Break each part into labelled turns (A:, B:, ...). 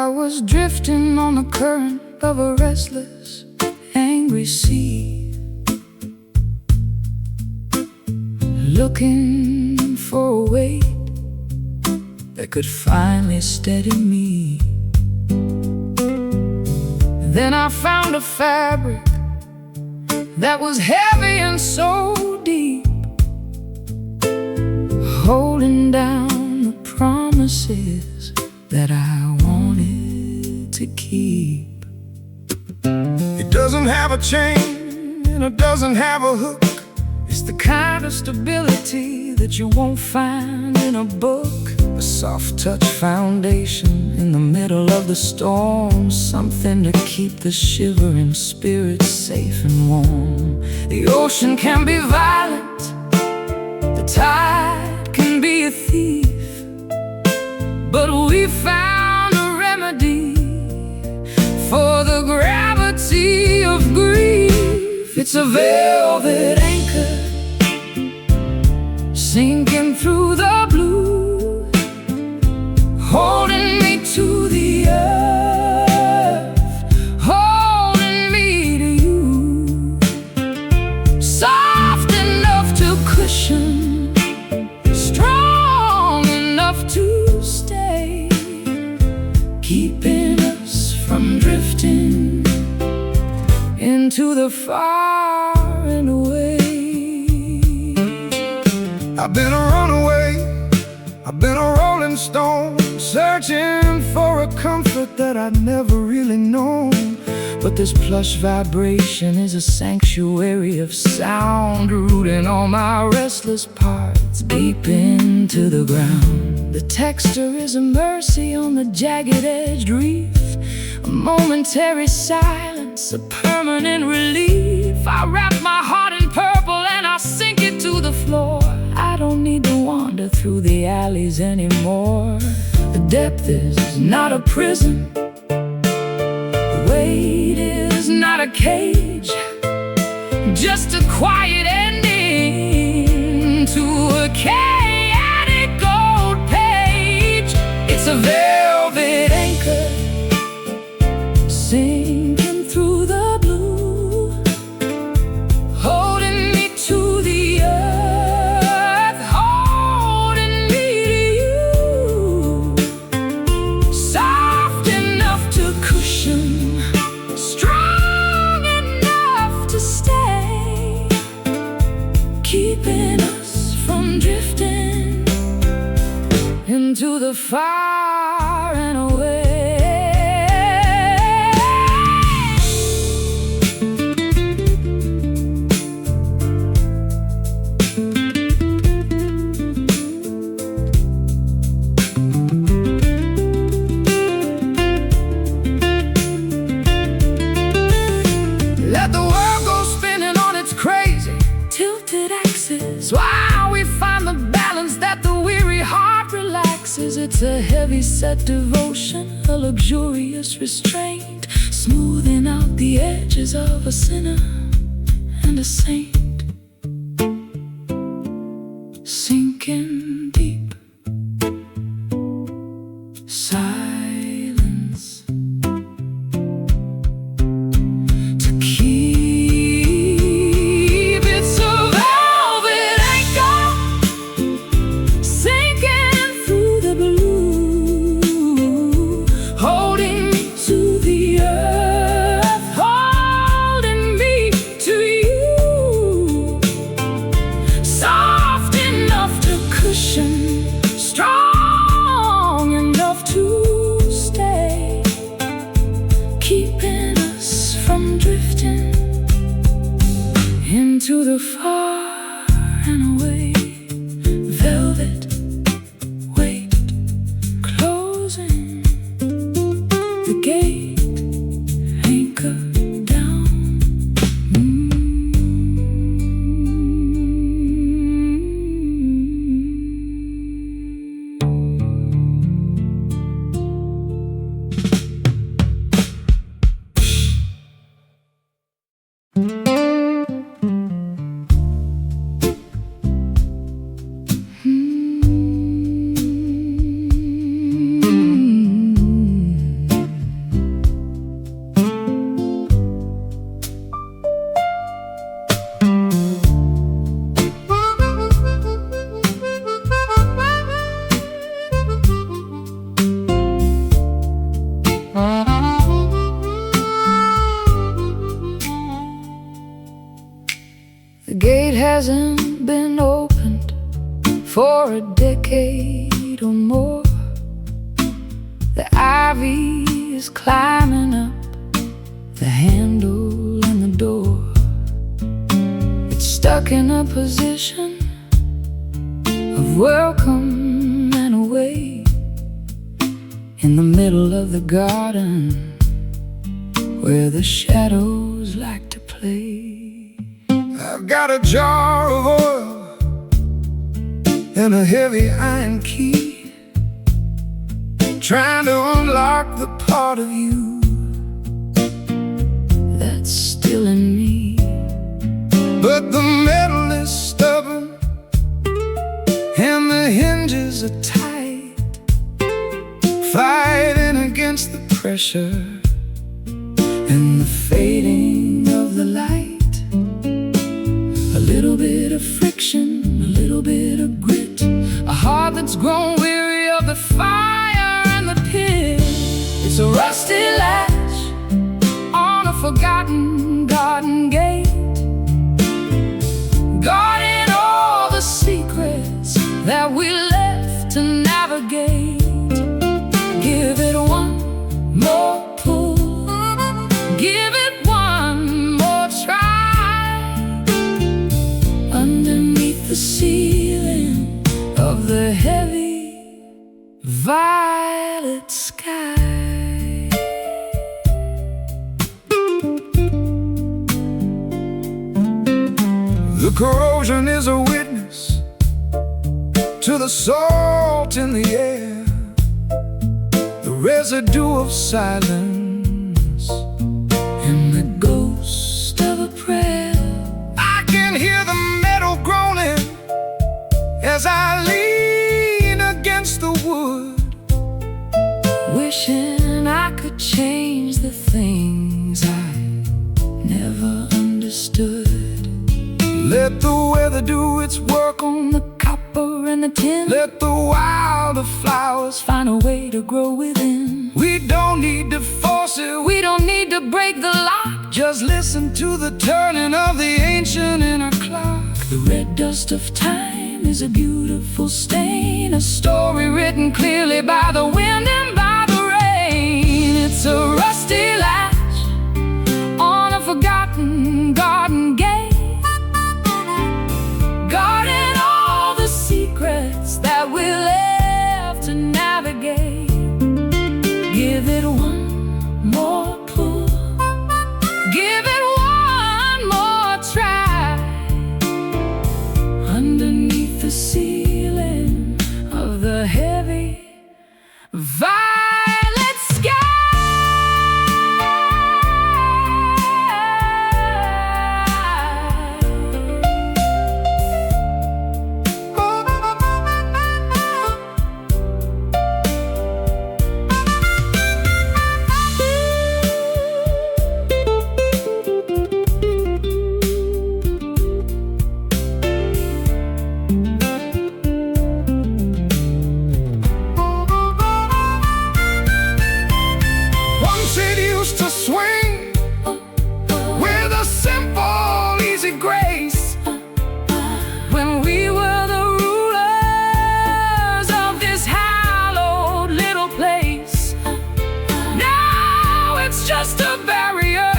A: I was drifting on the current of a restless, angry sea, looking for a weight that could finally steady me. Then I found a fabric that was heavy and so deep, holding down the promises that I wanted to keep.
B: It doesn't have a chain and it doesn't have a hook.
A: It's the kind of stability that you won't find in a book. A soft touch foundation in the middle of the storm, something to keep the shivering spirit safe and warm. The ocean can be violent, the tide can be a thief, but we found a remedy for the gravity of grief. It's a velvet anchor sinking through the blue, holding me to the earth, holding me to you. Soft enough to cushion, strong enough to stay, keeping us from drifting into the far and away.
B: I've been a runaway, I've been a rolling stone, searching for a comfort that I'd never really known.
A: But this plush vibration is a sanctuary of sound, rooting all my restless parts deep into the ground. The texture is a mercy on the jagged-edged reef, a momentary silence, a permanent relief. I wrap my heart in purple and I sink it to the floor. I don't need to wander through the alleys anymore. The depth is not a prison, the weight is not a cage, just a quiet ending to a chaotic gold page. It's a velvet anchor sinking through the blue, holding me to the earth, holding me to you. Soft enough to cushion, strong enough to stay, keeping us from drifting into the far and away. Let the world go spinning on its crazy, tilted axis, while we find the balance that the weary heart relaxes. It's a heavy-set devotion, a luxurious restraint, smoothing out the edges of a sinner and a saint. Sinking deep, silence to keep. It's a velvet anchor sinking through the blue, holding me to the earth, holding me to you. Soft enough to cushion, hasn't been opened for a decade or more. The ivy is climbing up the handle and the door. It's stuck in a position of welcome and away, in the middle of the garden where the shadows like to play.
B: I've got a jar of oil and a heavy iron key, trying to unlock the part of you
A: that's still in me.
B: But the metal is stubborn and the hinges are tight, fighting against the pressure and the fading of the light. A little bit of friction, a little bit of grit, a heart that's grown weary of the fire and the pit. It's a rusty latch on a forgotten garden gate, guarding all the secrets that we left to navigate. Give it one more pull, give it one more try, underneath the ceiling of the heavy violet sky. The corrosion is a witness to the salt in the air, the residue of silence and the ghost of a prayer. I can hear the metal groaning as I lean against the wood, wishing I could change the things I never understood. Let the weather do its work on the copper and the tin. Let the wilder flowers find a way to grow within. We don't need to force it, we don't need to break the lock. Just listen to the turning of the ancient inner clock. The red dust of time is a beautiful stain, a story written clearly by the wind and by the rain. It's a rusty latch on a forgotten garden gate, guarding all the secrets that we left to navigate. Give it one more pull, give it one more try, underneath the ceiling of the heavy violet sky. To swing with a simple, easy grace, when we were the rulers of this hallowed little place. Now it's just a barrier,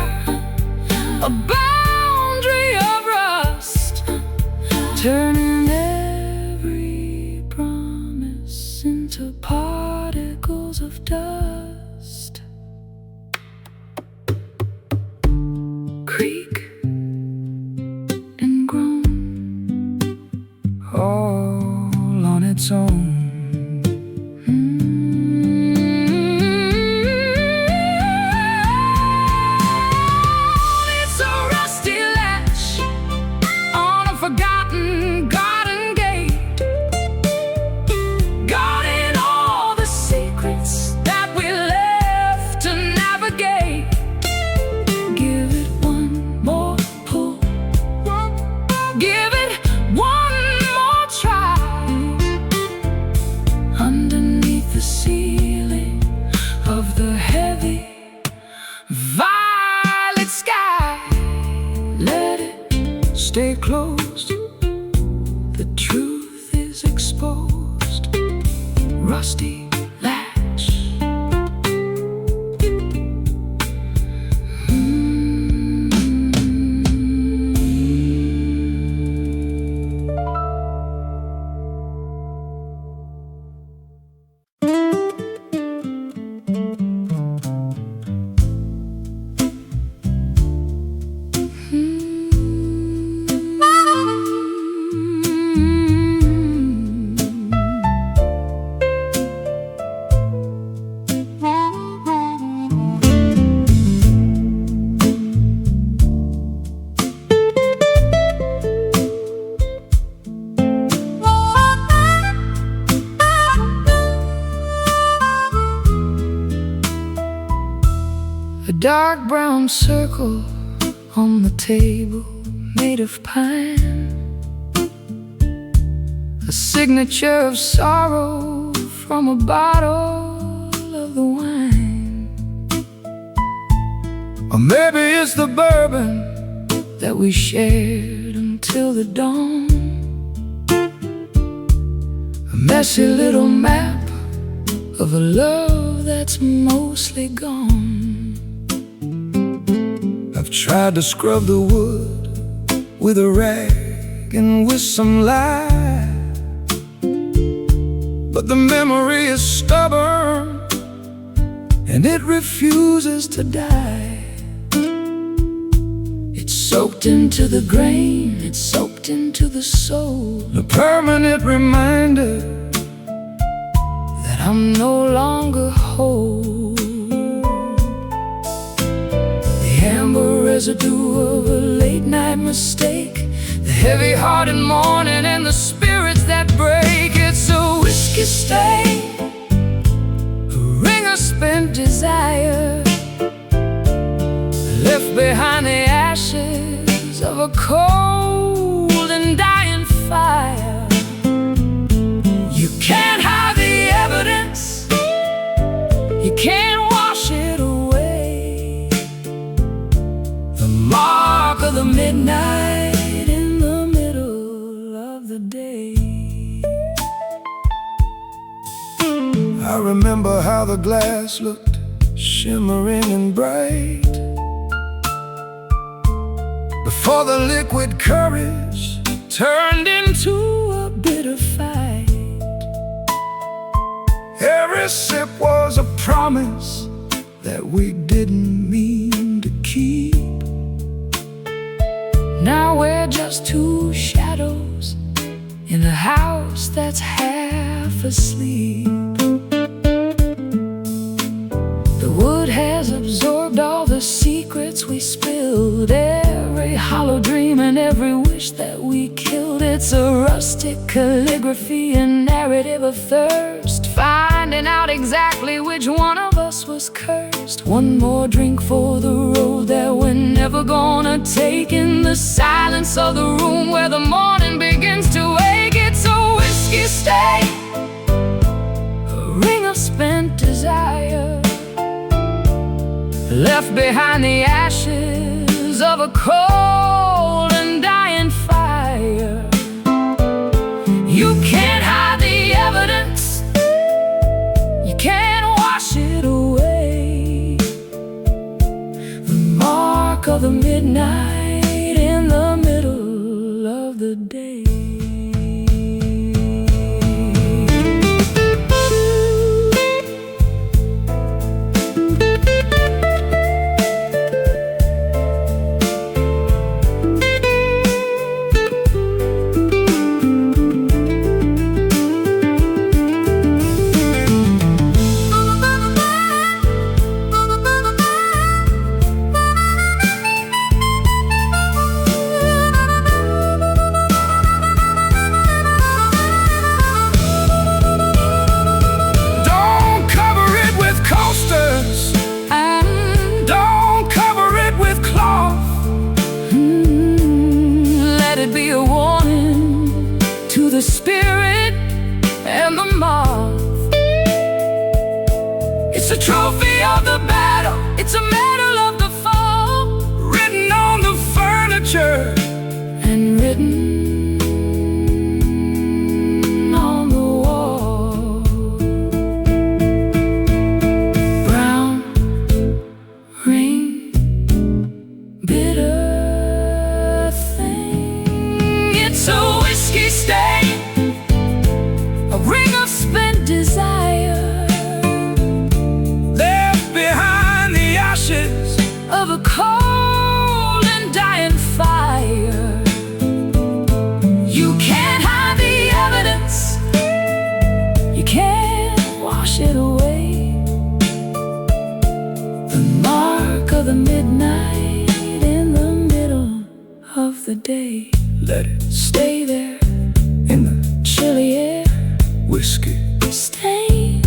B: a boundary of rust, turning every promise into particles of dust. Creak and groan, all on its own. It's a rusty latch on a forgotten garden gate, guarding all the secrets that we left to navigate. Give it one more pull, give it one more try,
A: rusty latch. A dark brown circle on the table made of pine, a signature of sorrow from a bottle of the wine. Or maybe it's the bourbon that we shared until the dawn, a messy little map of a love that's mostly gone. I've tried to scrub the wood with a rag and with some lye, but the memory is stubborn and it refuses to die. It's soaked into the grain, it's soaked into the soul, a permanent reminder that I'm no longer whole. Amber residue of a late night mistake, the heavy-hearted morning and the spirits that break. It's a whiskey stain, a ring of spent desire, left behind the ashes of a cold and dying fire. You can't hide the evidence, you can't wash it away. Mark of the midnight in the middle of the day. I remember how the glass looked shimmering and bright before the liquid courage turned into a bitter fight. Every sip was a promise that we didn't mean to keep. Now we're just two shadows in a house that's half asleep. The wood has absorbed all the secrets we spilled, every hollow dream and every wish that we killed. It's a rustic calligraphy, a narrative of thirst, finding out exactly which one of us was cursed. One more drink for the road that we're never gonna take, in the silence of the room where the morning begins to wake. It's a whiskey stain, a ring of spent desire, left behind the ashes of a cold and dying fire. You can't hide the evidence, you can't wash it away. The mark of the midnight in the middle of the day. Be a warning to the spirit and the moth. It's a trophy of the battle, it's a medal of the fall, written on the furniture and written on the wall.
B: day.
A: Let it
B: Stay there
A: in the
B: chilly air.
A: whiskey
B: Stay.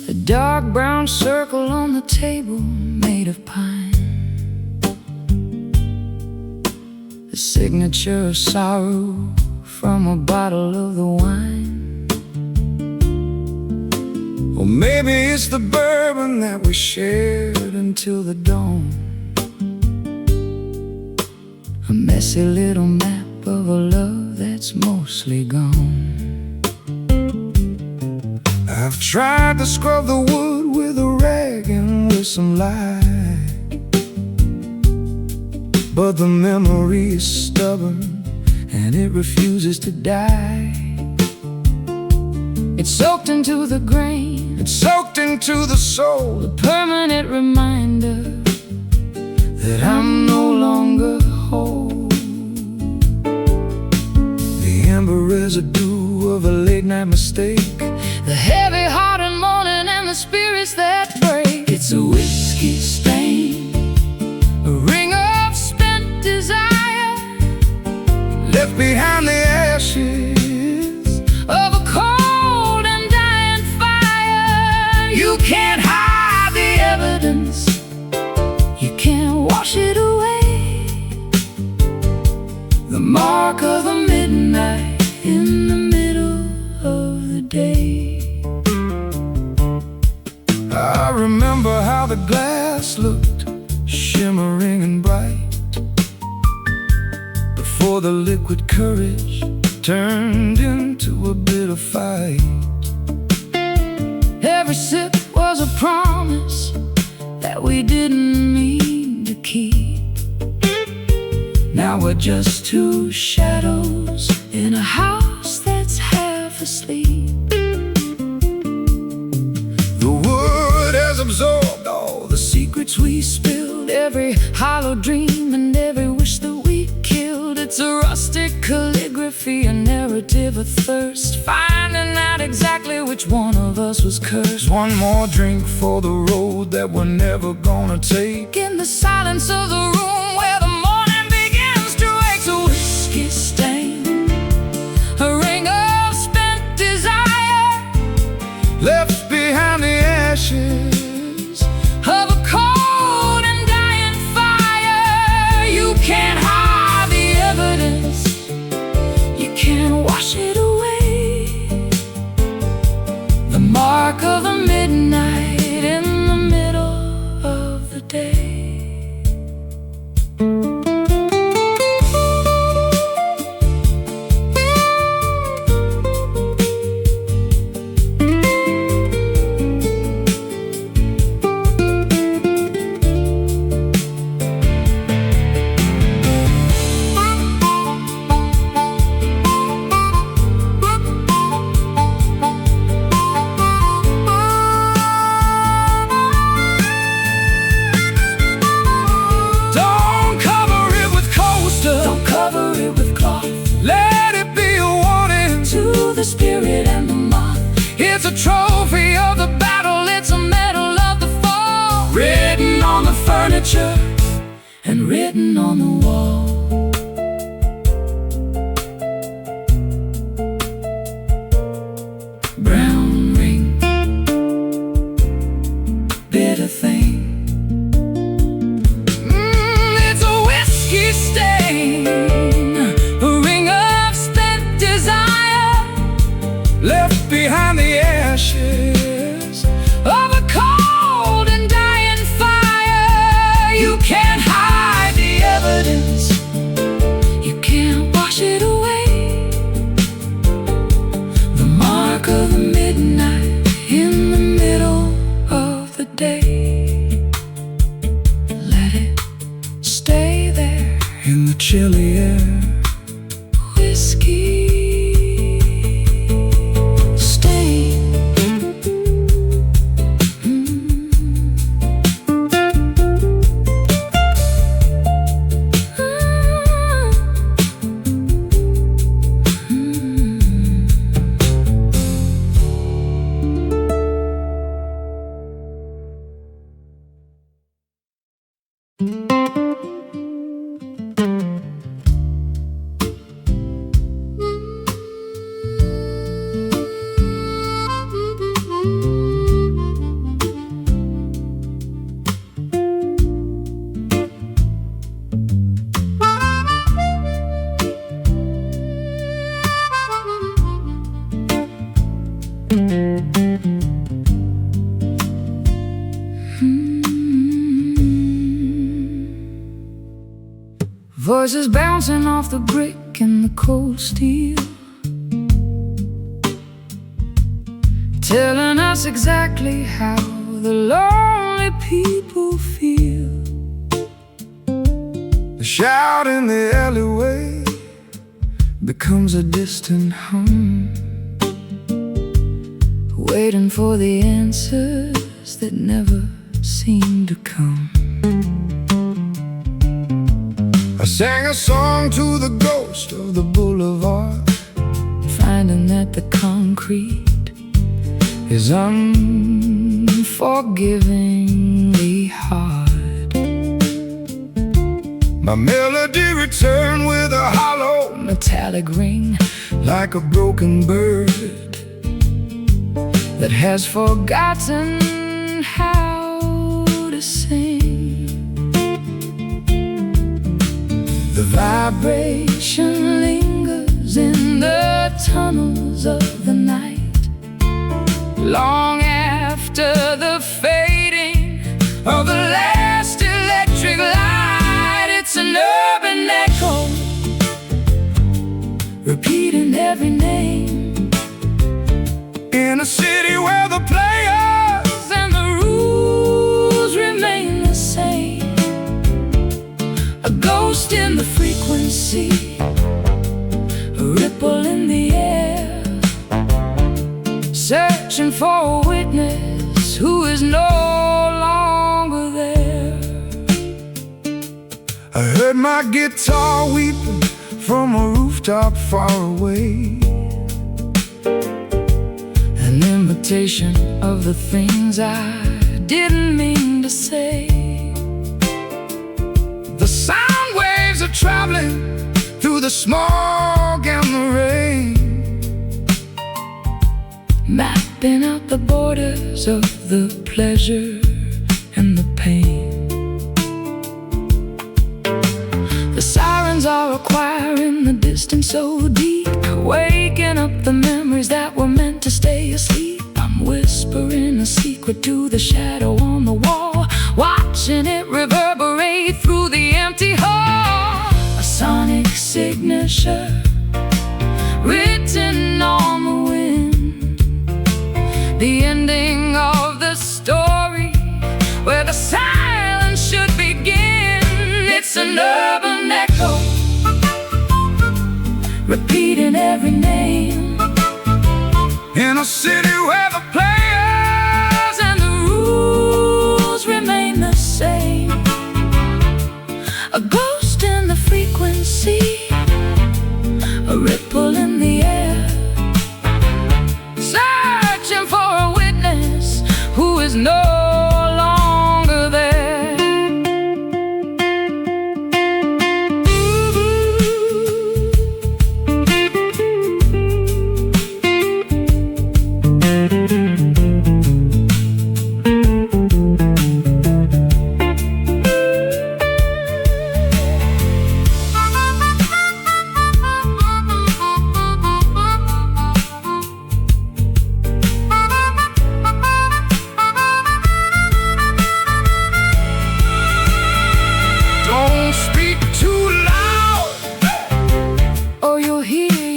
B: A dark brown circle on the table made of pine, the signature of sorrow from a bottle of the wine.
A: Or maybe it's the bourbon that we shared until the dawn.
B: A messy little map of a love that's mostly gone.
A: I've tried to scrub the wood with a rag and with some light, but the memory is stubborn and it refuses to die.
B: It's soaked into the grain,
A: It's soaked into the soul,
B: a permanent reminder
A: that I'm no longer whole. The amber residue of a late night mistake,
B: the heavy heart and mourning and the spirits that break.
A: it's a whiskey stain,
B: A ring of spent desire
A: left behind the ashes
B: of a cold and dying fire.
A: You can't hide the
B: Evidence, you can't wash it away.
A: the mark of the midnight
B: In the middle of the day.
A: I remember how the glass looked, shimmering and bright, before the liquid courage turned into a bitter fight.
B: Every sip was a promise that we didn't mean to keep.
A: Now we're just two
B: Shadows in a house that's half asleep.
A: The wood has absorbed all the secrets we spilled,
B: Every hollow dream and every wish that we killed. It's a rustic calligraphy, a narrative of thirst, finding out exactly which one of us was cursed.
A: one more drink for the road that we're never gonna take.
B: In the silence of the room where the morning begins to wake, a whiskey stain, a ring of spent desire
A: Left behind the ashes
B: of a cold and dying fire. You can't hide the evidence, you can't wash it away. The mark of the midnight in the middle of the day.
A: Don't cover it with coaster,
B: Don't cover it with cloth.
A: let it be a warning.
B: To the spirit and the moth,
A: It's a trophy of the battle,
B: it's a medal of the fall,
A: written on the furniture.
B: and written on the wall. Brown ring, bitter thing.
A: It's a whiskey stain,
B: A ring of spent desire
A: left behind the ashes
B: of a cold and dying fire. You can't hide the evidence, you can't
A: Voices bouncing off the brick and the cold steel, telling us exactly how the lonely people feel. The shout in the alleyway becomes a distant hum, waiting for the answers that never seem to come. I sang a song to the ghost of the boulevard, finding that the concrete is unforgivingly hard. My melody returned with a hollow metallic ring, like a broken bird that has forgotten how to sing. The vibration lingers in the tunnels of the night, long after the fading of the last electric light. It's an urban echo, repeating every name, in a city where the players and the rules remain the same. A ghost in the frequency, a ripple in the air, searching for a witness who is no longer there. I heard my guitar weeping from a rooftop far away, an imitation of the things I didn't mean to say. The sound waves are traveling through the smog and the rain, mapping out the borders of the pleasure and the pain. The sirens are a choir in the distance so deep, waking up the memories that were meant to stay asleep. I'm whispering a secret to the shadow on the wall, watching it reverberate through the empty hall. A sonic signature written on the wind, the ending of the story where the silence should begin. It's an urban echo, repeating every name, in a city where the players and the rules remain the same. A ghost in the frequency, a ripple in the air, searching for a witness who is no longer there.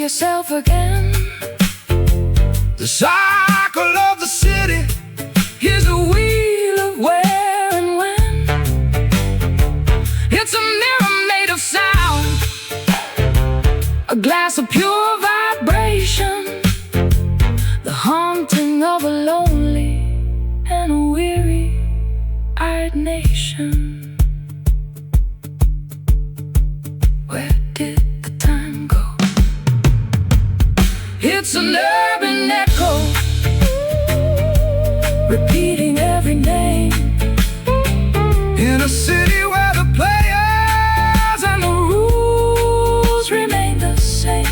A: Yourself again. The cycle of the city is a wheel of where and when. It's a mirror made of sound, a glass of pure vibration, the haunting of a lonely and a weary-eyed nation. Where did the time go? It's an urban echo, repeating every name, in a city where the players and the rules remain the same.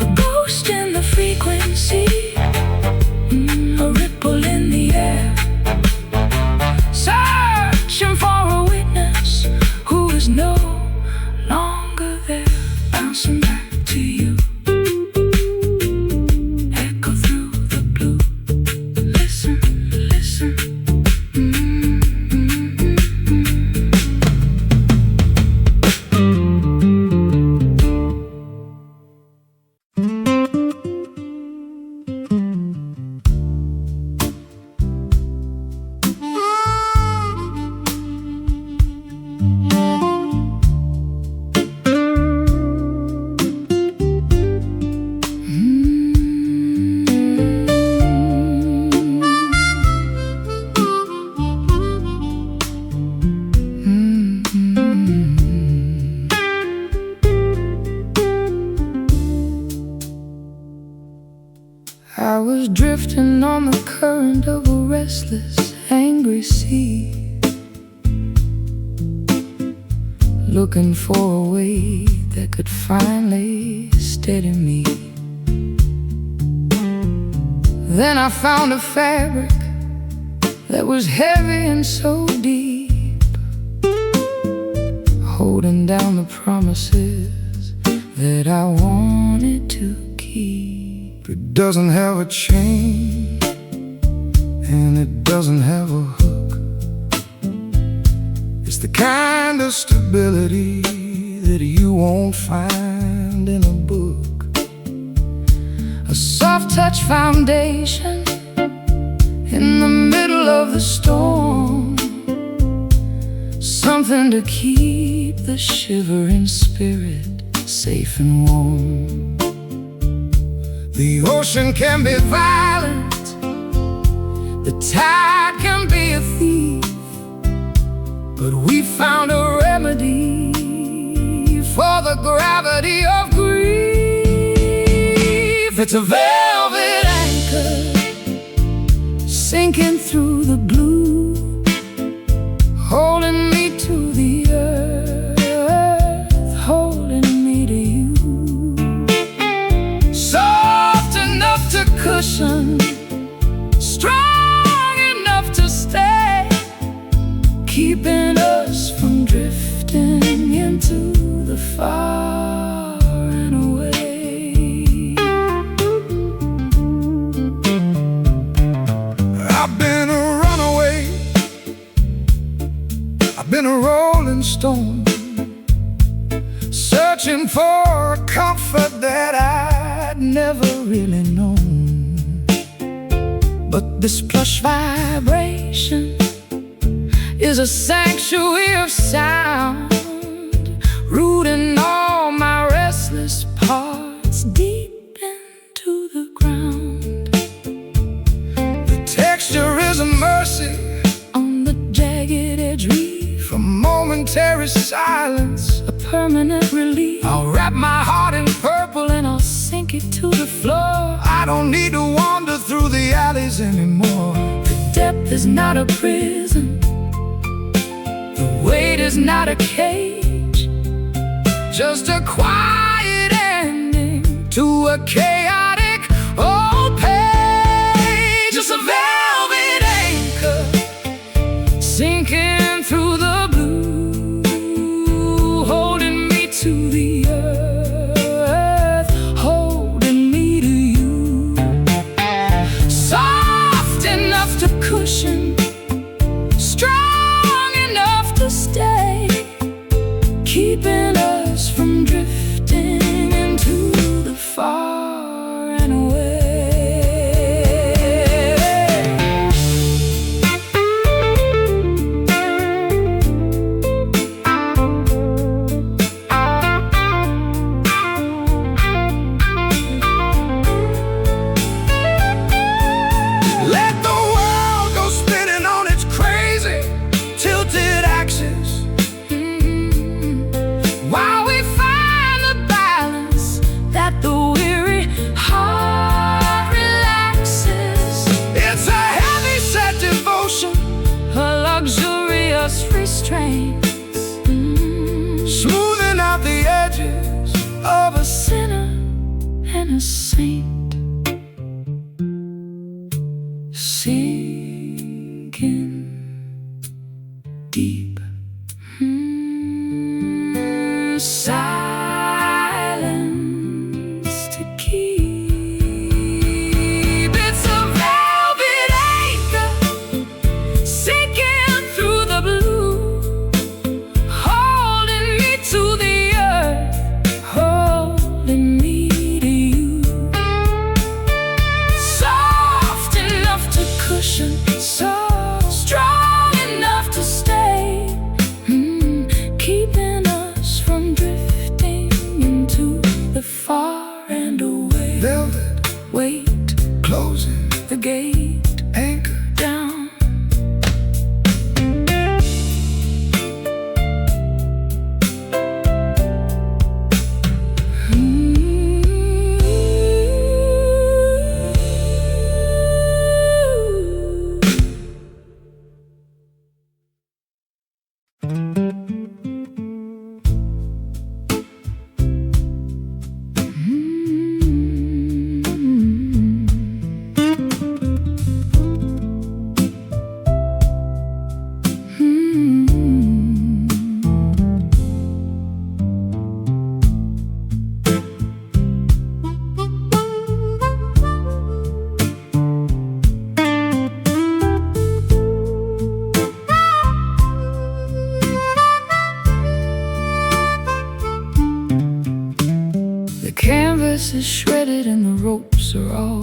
A: A ghost in the frequency, a ripple in the air, searching for a witness who is no longer there. Bouncing back to you, echo I was drifting on the current of a restless, angry sea, looking for a way that could finally steady me. Then I found a fabric that was heavy and so deep, holding down the promises that I wanted to keep. It doesn't have a chain, and it doesn't have a hook. It's the kind of stability that you won't find in a book. A soft-touch foundation in the middle of the storm, something to keep the shivering spirit safe and warm. The ocean can be violent, the tide can be a thief, but we found a remedy for the gravity of grief. It's a velvet anchor sinking through the blue, holding me to the earth, holding me to you. Soft enough to cushion, strong enough to stay, keeping us from drifting into the far and away. I've been a runaway, I've been a rolling stone, searching for a comfort that I'd never really known. But this plush vibration is a sanctuary of sound, rooting all my restless parts deep into the ground. The texture is a mercy on the jagged edge reef, a momentary silence, a permanent relief. I'll wrap my heart in purple and I'll sink it to the floor. I don't need to wander through the alleys anymore. The depth is not a prison, the weight is not a cage, just a quiet ending to a chaotic old page. Just a velvet anchor sinking through the blue, holding me to the earth, holding me to you. Soft enough to cushion, strong enough to stay, keeping us from drifting into the far and away. Let the world go spinning on its crazy, tilted axis, while we find the balance that the weary heart relaxes. It's a heavy set devotion, a luxurious restraint, smoothing out the edges of a sinner and a saint, sinking deep. Silence to keep. It's a velvet anchor sinking through the blue, holding me to the earth, holding me to you. Soft enough to cushion, so strong enough to stay, keeping us from drifting into the far and away. Velvet, wait, closing the gate, anchor down.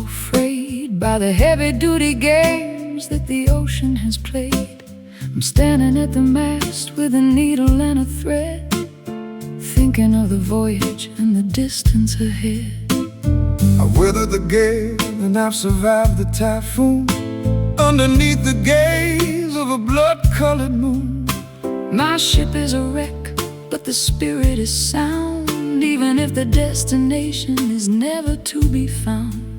A: so frayed by the heavy-duty games that the ocean has played. I'm standing at the mast with a needle and a thread, thinking of the voyage and the distance ahead.
B: I've weathered the gale and I've survived the typhoon, underneath the gaze of a blood-colored moon.
A: My ship is a wreck, but the spirit is sound, even if the destination is never to be found.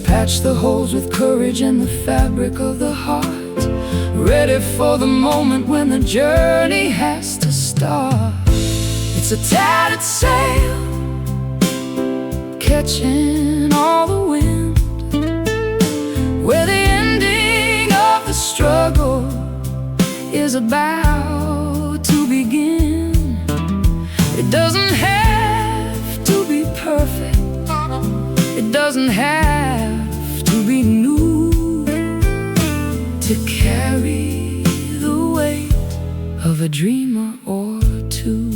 A: Patch the holes with courage and the fabric of the heart, ready for the moment when the journey has to start. It's a tattered sail, catching all the wind, where the ending of the struggle is about to begin. It doesn't have to be perfect, it doesn't have to be new, to carry the weight of a dreamer or two.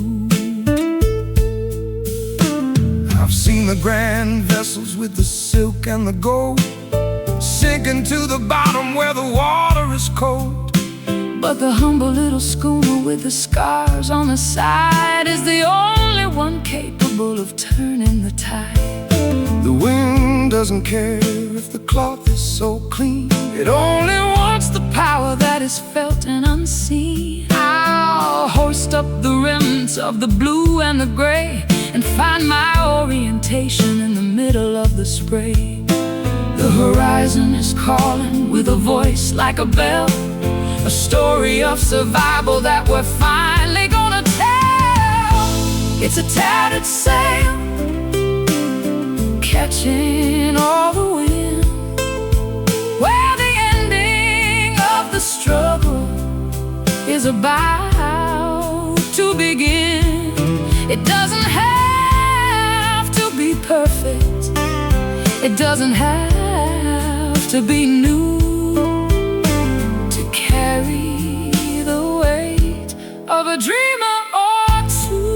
B: I've seen the grand vessels with the silk and the gold, sinking to the bottom where the water is cold.
A: But the humble little schooner with the scars on the side is the only one capable of turning the tide.
B: The wind doesn't care if the cloth is so clean,
A: It only wants the power that is felt and unseen. I'll hoist up the remnants of the blue and the gray, and find my orientation in the middle of the spray. The horizon is calling with a voice like a bell, a story of survival that we're finally gonna tell. It's a tattered sail, catching all the wind, where the ending of the struggle is about to begin. It doesn't have to be perfect, it doesn't have to be new, to carry the weight of a dreamer or two.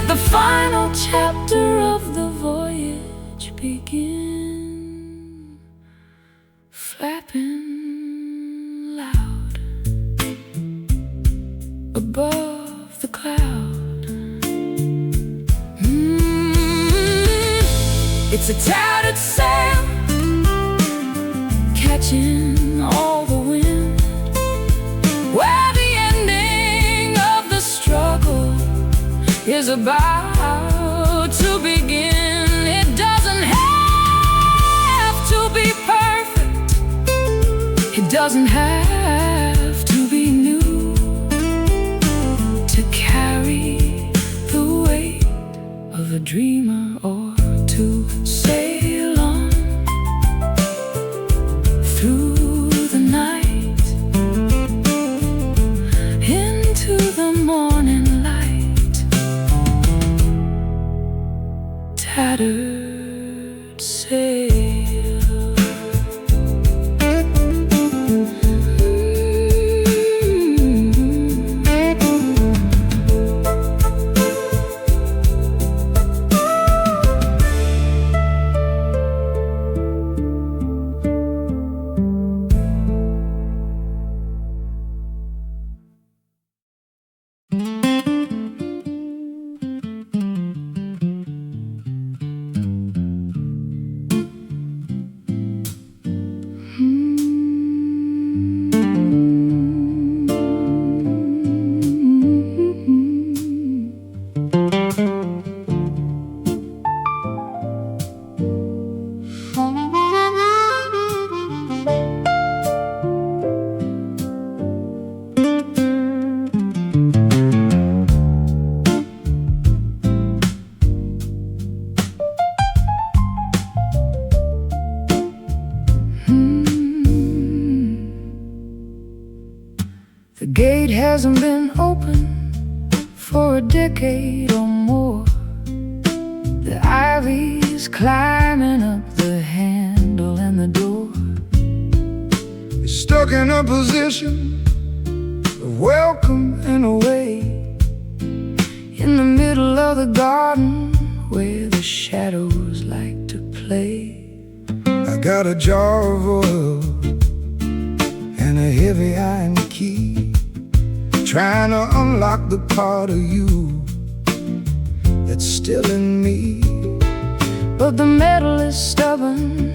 A: The final chapter of the voyage begin, flapping loud above the cloud. It's a tattered sail, catching all the wind, where the ending of the struggle is about to begin. It doesn't have to be perfect, it doesn't have to be new, to carry the weight of a dreamer or two. Sail on through the night, into the morning light. Tattered sail. hasn't been open for a decade or more. The ivy's climbing up the handle and the door. It's stuck in a position of welcome and away, in the middle of the garden where the shadows like to play. I got a jar of oil and a heavy iron key, trying to unlock the part of you that's still in me. But the metal is stubborn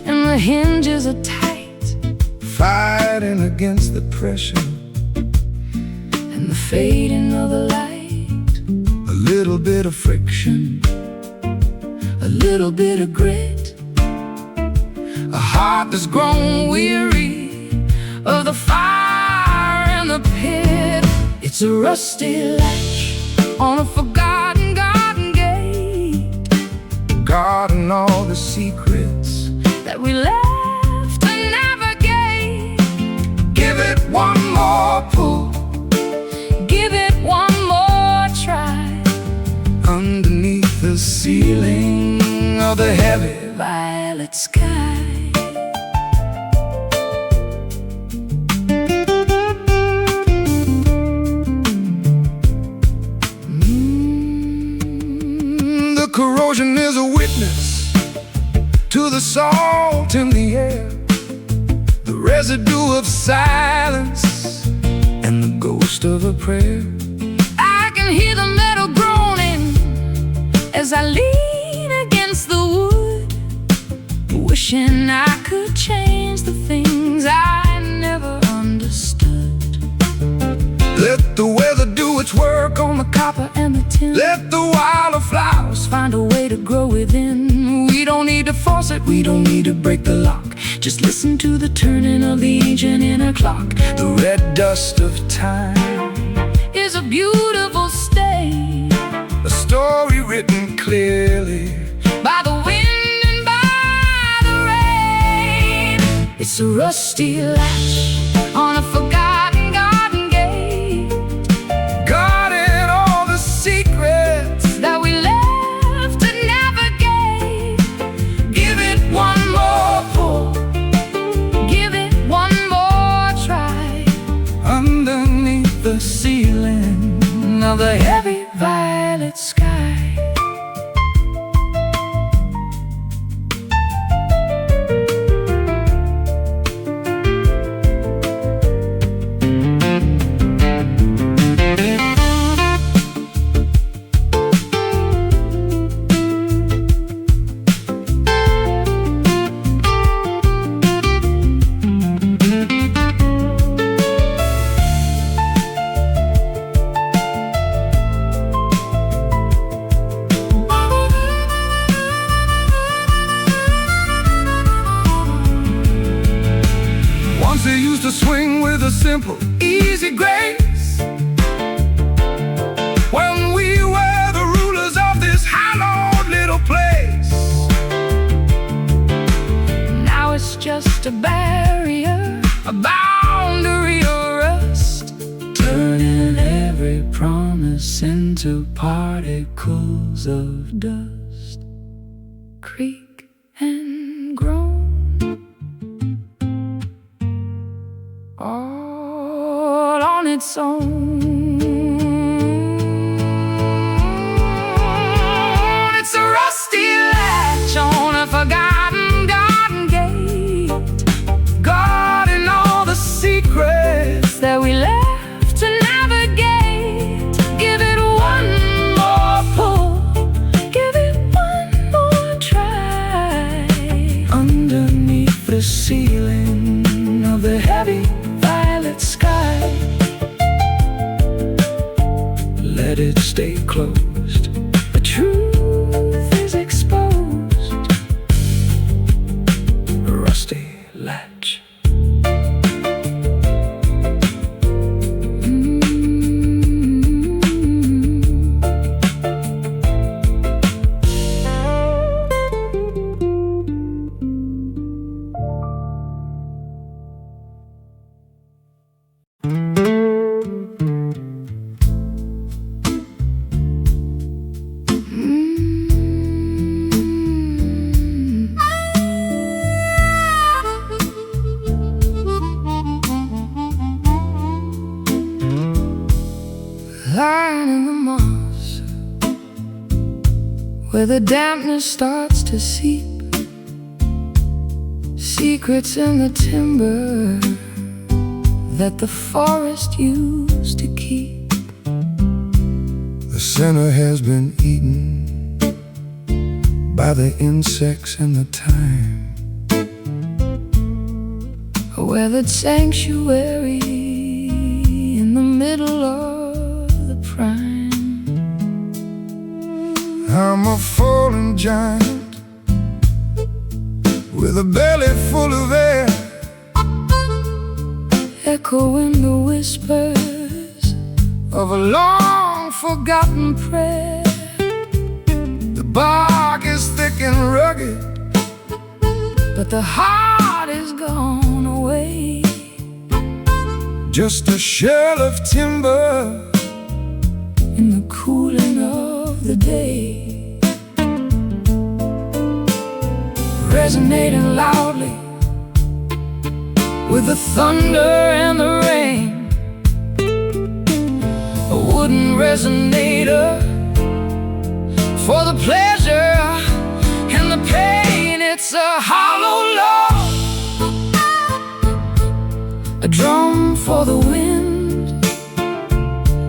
A: and the hinges are tight, fighting against the pressure and the fading of the light. A little bit of friction, a little bit of grit, a heart that's grown weary of the fire and the pit. It's a rusty latch on a forgotten garden gate, guarding all the secrets that we left to navigate. Give it one more pull, give it one more try, underneath the ceiling of the heavy violet sky. The corrosion is a witness to the salt in the air, the residue of silence and the ghost of a prayer. I can hear the metal groaning as I lean against the wood, wishing I could change the things I never understood. Let the weather do its work on the copper and the tin. Let the wildflowers find a way to grow within. We don't need to force it, we don't need to break the lock. Just listen to the turning of the ancient inner clock. The red dust of time is a beautiful stain, a story written clearly by the wind and by the rain. It's a rusty latch on a forgotten garden gate, guarding all the secrets that we left to navigate. Give it one more pull, give it one more try, underneath the ceiling of the heavy violet sky. They used to swing with a simple, easy grace, when we were the rulers of this hallowed little place. Now it's just a barrier, a boundary of rust, turning every promise into particles of dust. Creak and groan, all on its own. It's a rusty latch on a forgotten garden gate, guarding all the secrets that we left to navigate. Give it one more pull, give it one more try, underneath the ceiling of the heavy violet sky. Let it stay closed, the truth is exposed. Rusty latch. where the dampness starts to seep, secrets in the timber that the forest used to keep.
B: The center has been eaten by the insects and the thyme,
A: a weathered sanctuary in the middle of the prime.
B: I'm a fallen giant with a belly full of air,
A: echoing the whispers
B: of a long forgotten prayer. The bark is thick and rugged,
A: but the heart is gone away.
B: Just a shell of timber
A: in the cooling of the day, resonating loudly with the thunder and the rain. A wooden resonator for the pleasure and the pain. It's a hollow log, a drum for the wind,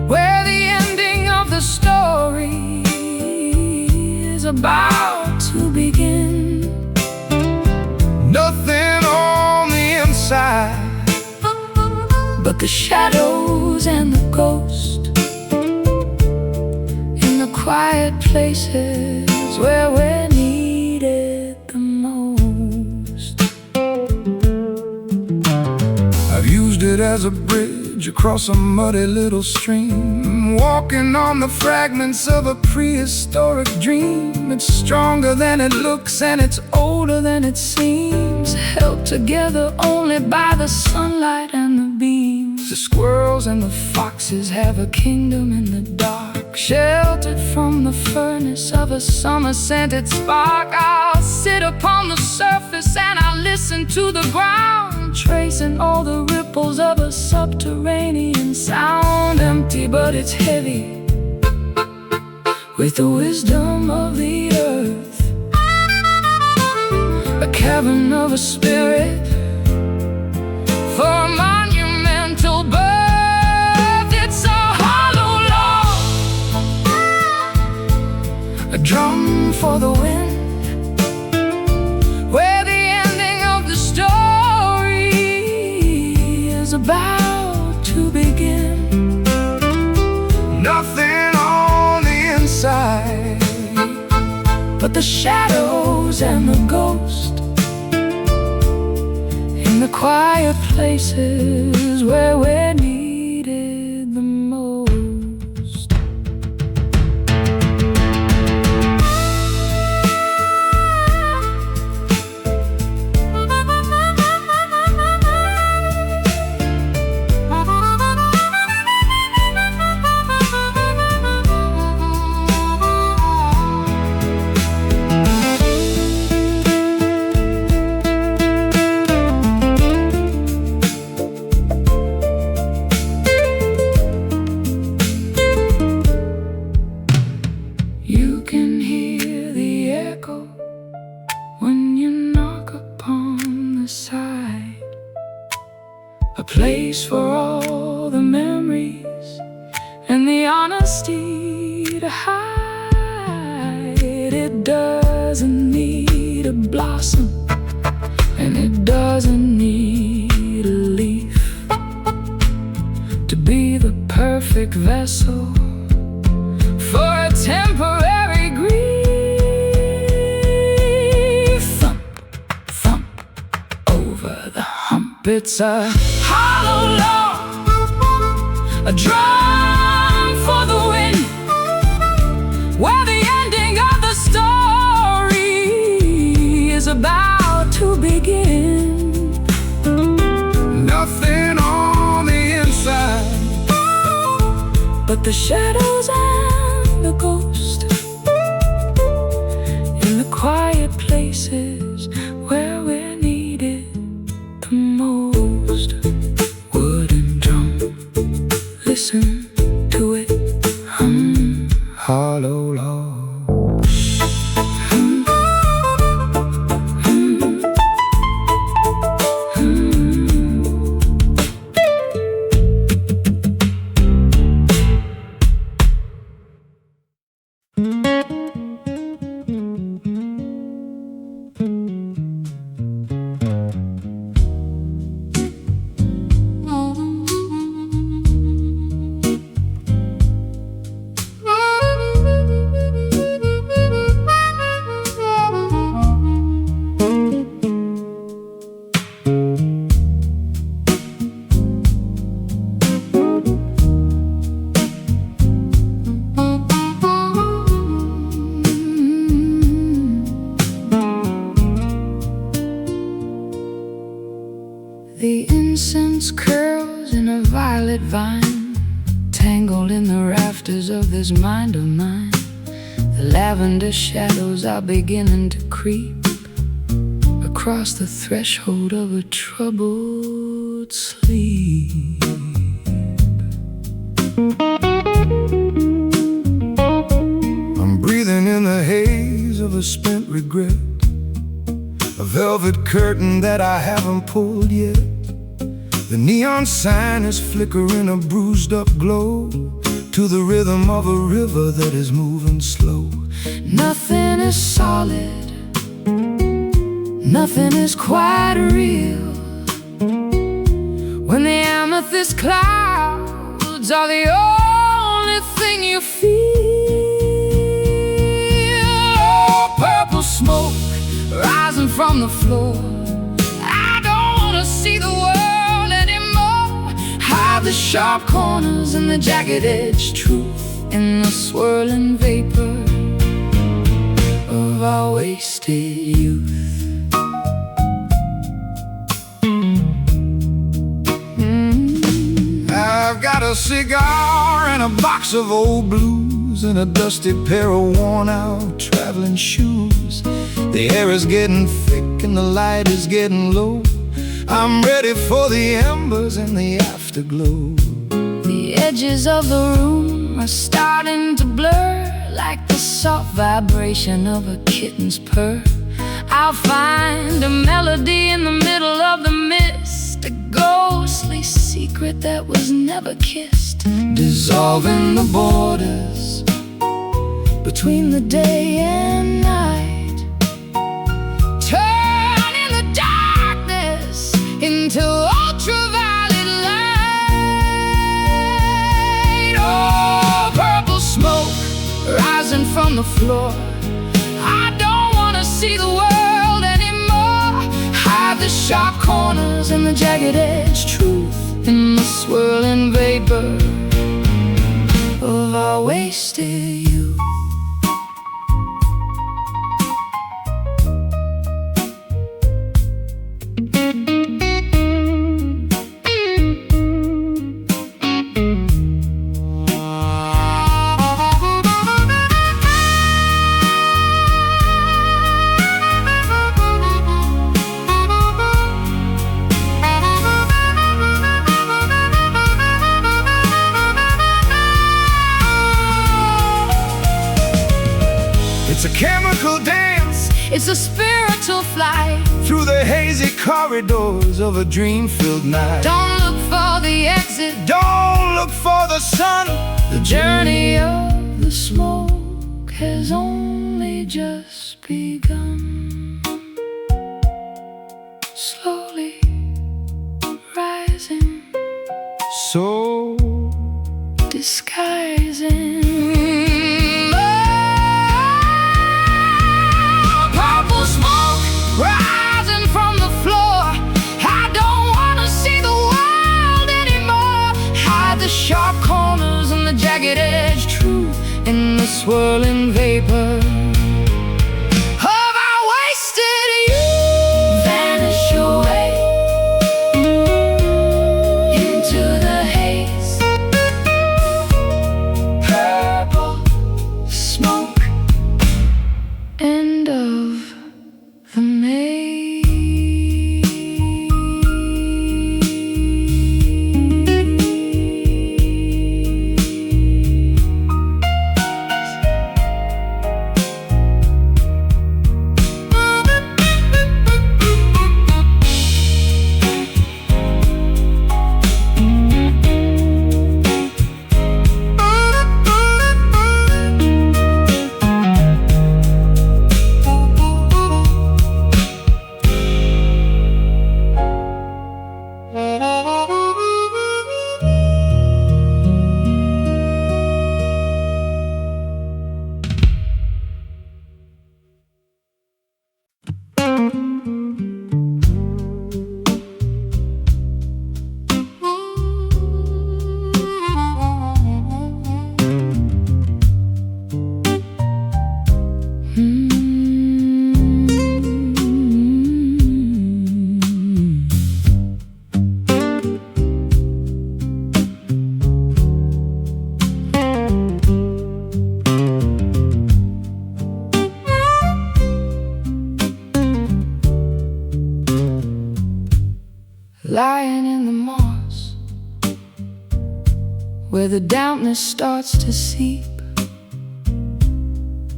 A: where the ending of the story is about to begin.
B: Nothing on the inside
A: but the shadows and the ghost in the quiet places where we're needed the most.
B: I've used it as a bridge across a muddy little stream, walking on the fragments of a prehistoric dream. It's stronger than it looks and it's older than it seems, held together only by the sunlight and the beams.
A: The squirrels and the foxes have a kingdom in the dark, sheltered from the furnace of a summer-scented spark. I'll sit upon the surface and I'll listen to the ground, tracing all the ripples of a subterranean sound. Empty, but it's heavy with the wisdom of the earth, a cavern of a spirit for a monumental birth. It's a hollow log, a drum for the wind, where the ending of the story is about to begin.
B: Nothing on the inside
A: but the shadows and the ghost in the quiet places where we're needed the most. You can hear the echo when you knock upon the side, a place for all the memories and the honesty to hide. It doesn't need a blossom and it doesn't need a leaf to be the perfect vessel for a temporary grief. Thump, thump over the hump. It's a hollow log, a drum for the wind, where the ending of the story is about to begin.
B: Nothing on the inside
A: but the shadows and the ghost in the quiet places where we're needed the most. Wooden drum, listen to it hum.
B: hollow log. its curls in a violet vine, tangled in the rafters of this mind of mine. The lavender shadows are beginning to creep across the threshold of a troubled sleep.
A: I'm breathing in the haze of a spent regret, a velvet curtain that I haven't pulled yet. The neon sign is flickering a bruised up glow to the rhythm of a river that is moving slow.
B: Nothing is solid, nothing is quite real, when the amethyst clouds are the only thing you feel. Oh, purple smoke rising from the floor, I don't wanna see the world anymore. Hide the sharp corners and the jagged-edged truth in the swirling vapor of our wasted youth.
A: I've got a cigar and a box of old blues and a dusty pair of worn-out traveling shoes. The air is getting thick and the light is getting low. I'm ready for the embers and the afterglow.
B: The edges of the room are starting to blur, like the soft vibration of a kitten's purr. I'll find a melody in the middle of the mist, a ghostly secret that was never kissed, dissolving the borders between the day and night, turning the darkness into ultraviolet light. Oh, purple smoke rising from the floor, I don't wanna see the world anymore. Hide the sharp corners and the jagged-edged truth in the swirling vapor of our wasted youth.
A: It's a chemical dance,
B: It's a spiritual flight
A: through the hazy corridors of a dream-filled night.
B: Don't look for the exit,
A: Don't look for the sun.
B: the journey of the smoke has only just begun. Slowly rising,
A: So
B: disguising. Purple smoke rising from the floor, I don't wanna see the world anymore. Hide the sharp corners and the jagged-edged truth in the swirling vapor of our wasted youth. Vanish away into the haze. Purple smoke, end of the maze.
A: lying in the moss, where the dampness starts to seep,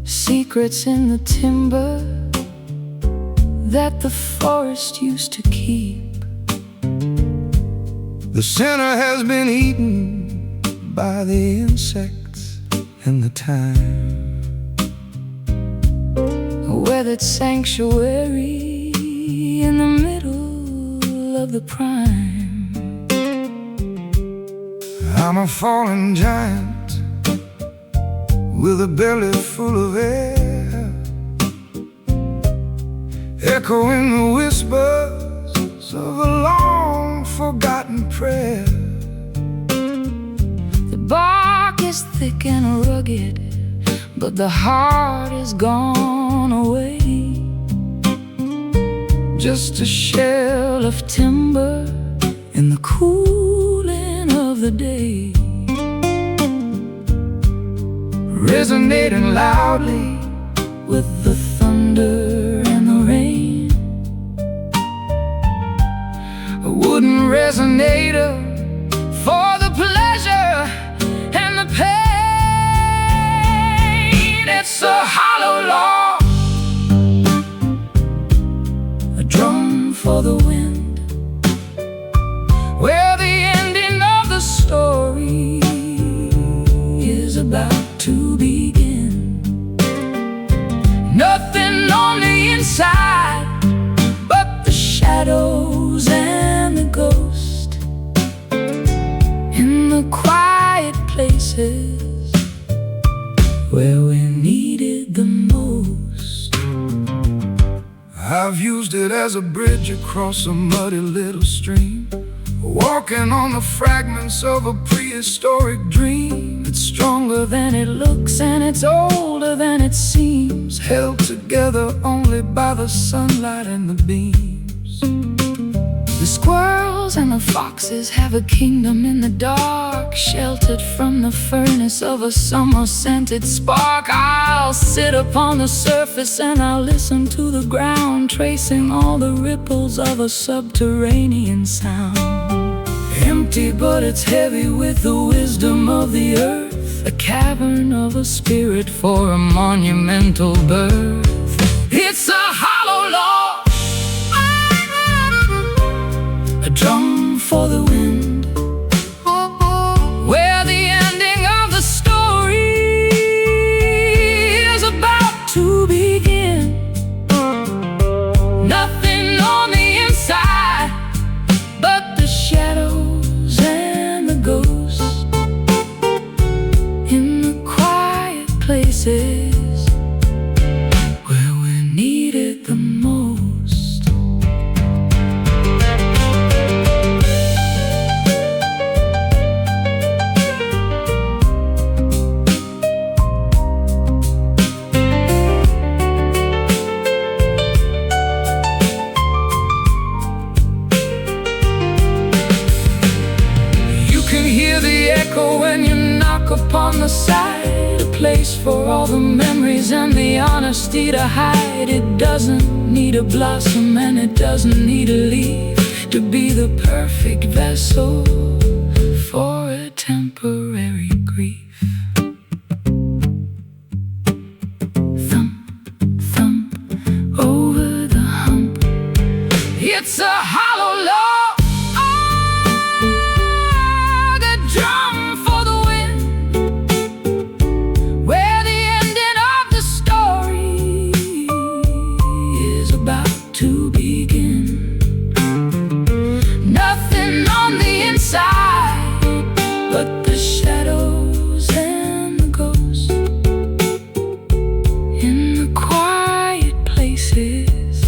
A: secrets in the timber that the forest used to keep.
B: The sinner has been eaten by the insects and the time,
A: a weathered sanctuary in the middle of the prime.
B: I'm a fallen giant with a belly full of air, echoing the whispers of a long-forgotten prayer.
A: The bark is thick and rugged, but the heart is gone away. Just a shell of timber in the cooling of the day, resonating loudly with the thunder and the rain. A wooden resonator for the pleasure and the pain. It's a hollow log, a drum for the wind, where the ending of the story is about to begin. Nothing on the inside but the shadows and the ghost in the quiet places where we needed the most.
B: I've used it as a bridge across a muddy little stream, walking on the fragments of a prehistoric dream.
A: It's stronger than it looks and it's older than it seems,
B: held together only by the sunlight and the beams.
A: The squirrels and the foxes have a kingdom in the dark, sheltered from the furnace of a summer-scented spark. I'll sit upon the surface and I'll listen to the ground, tracing all the ripples of a subterranean sound. Empty, but it's heavy with the wisdom of the earth, a cavern of a spirit for a monumental birth. It's a hollow log, a drum for the wind, where the ending of the story is about to begin. Nothing on the inside but the shadows and the ghosts in the quiet places where we needed the most. When you knock upon the side, a place for all the memories and the honesty to hide. It doesn't need a blossom and it doesn't need a leaf to be the perfect vessel for a temporary grief. Thump, thump, over the hump. It's a hollow log, to begin. Nothing on the inside but the shadows and the ghosts in the quiet places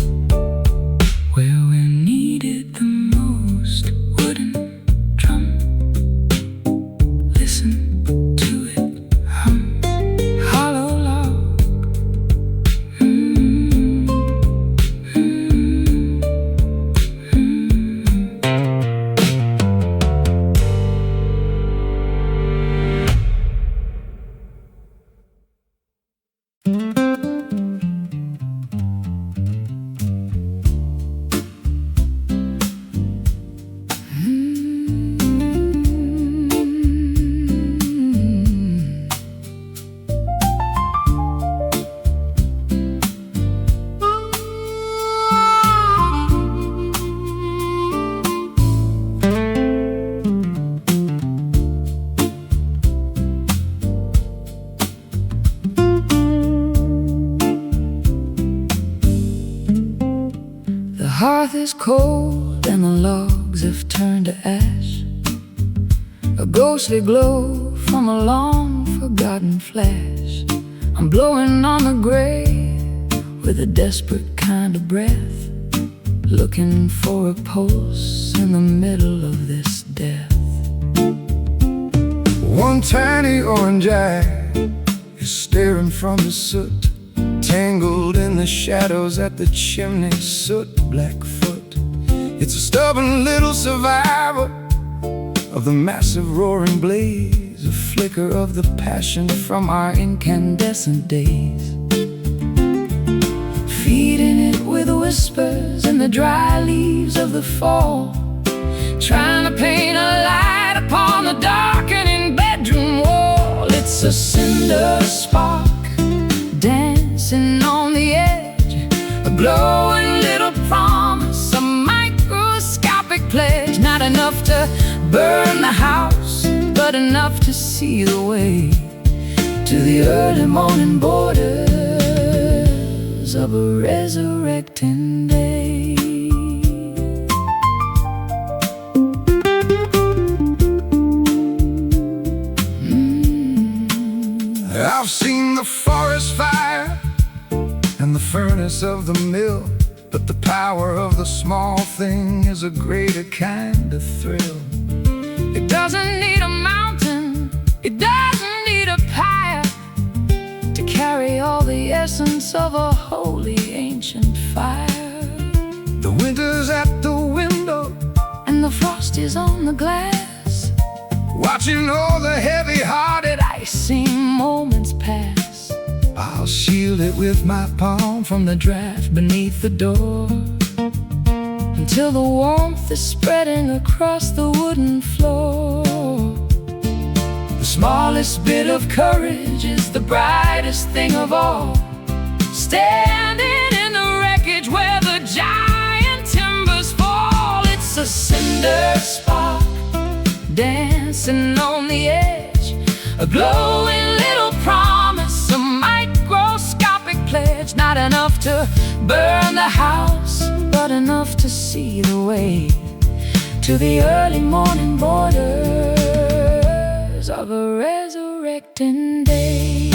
A: where we're needed.
B: hearth is cold and the logs have turned to ash, a ghostly glow from a long-forgotten flash. I'm blowing on the grave with a desperate kind of breath, looking for a pulse in the middle of this death.
A: One tiny orange eye is staring from the soot, tangled in the shadows at the chimney, soot Blackfoot. It's a stubborn little survivor of the massive roaring blaze, a flicker of the passion from our incandescent days. Feeding it with whispers in the dry leaves of the fall, trying to paint a light upon the darkening bedroom wall. It's a cinder spark dancing on the edge, a glowing little promise, a microscopic pledge. Not enough to burn the house, but enough to see the way to the early morning borders of a resurrecting day. I've seen the forest fire and the furnace of the mill, but the power of the small thing is a greater kind of thrill. It doesn't need a mountain, it doesn't need a pyre to carry all the essence of a holy ancient fire. The winter's at the window and the frost is on the glass, watching all the heavy-hearted icy moments pass. I'll shield it with my palm from the draft beneath the door, until the warmth is spreading across the wooden floor. The smallest bit of courage is the brightest thing of all, standing in the wreckage where the giant timbers fall. It's a cinder spark dancing on the edge, a glowing little promise, a microscopic pledge. Not enough to burn the house, but enough to see the way to the early morning borders of a resurrecting day.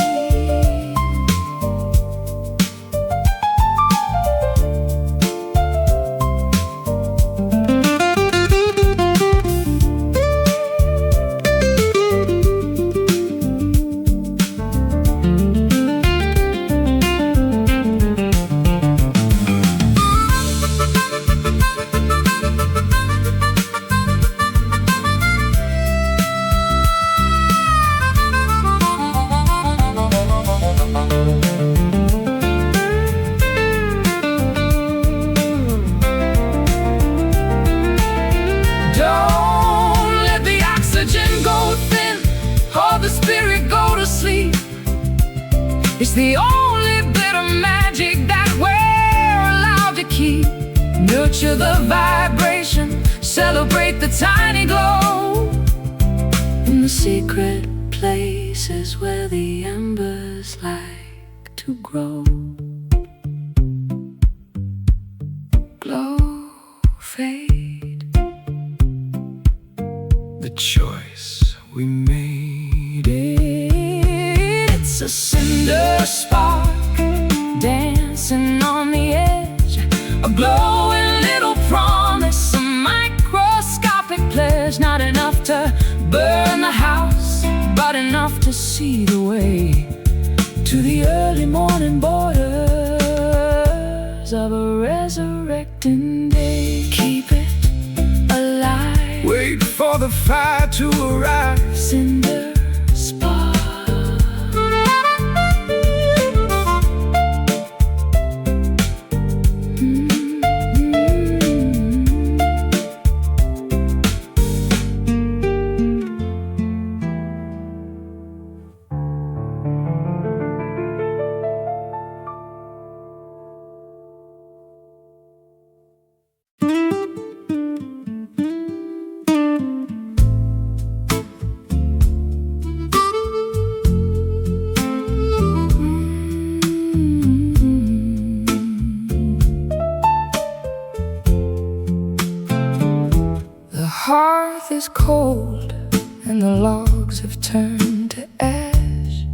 A: It's the only bit of magic that we're allowed to keep. Nurture the vibration, celebrate the tiny glow in the secret places where the embers like to grow. Glow, fade, the choice we made it's a cinder spark dancing on the edge, a glowing little promise, a microscopic pledge. Not enough to burn the house, but enough to see the way to the early morning borders of a resurrecting day. Keep it alive, wait for the fire to arrive. Cinder spark, is cold and the logs have turned to ash.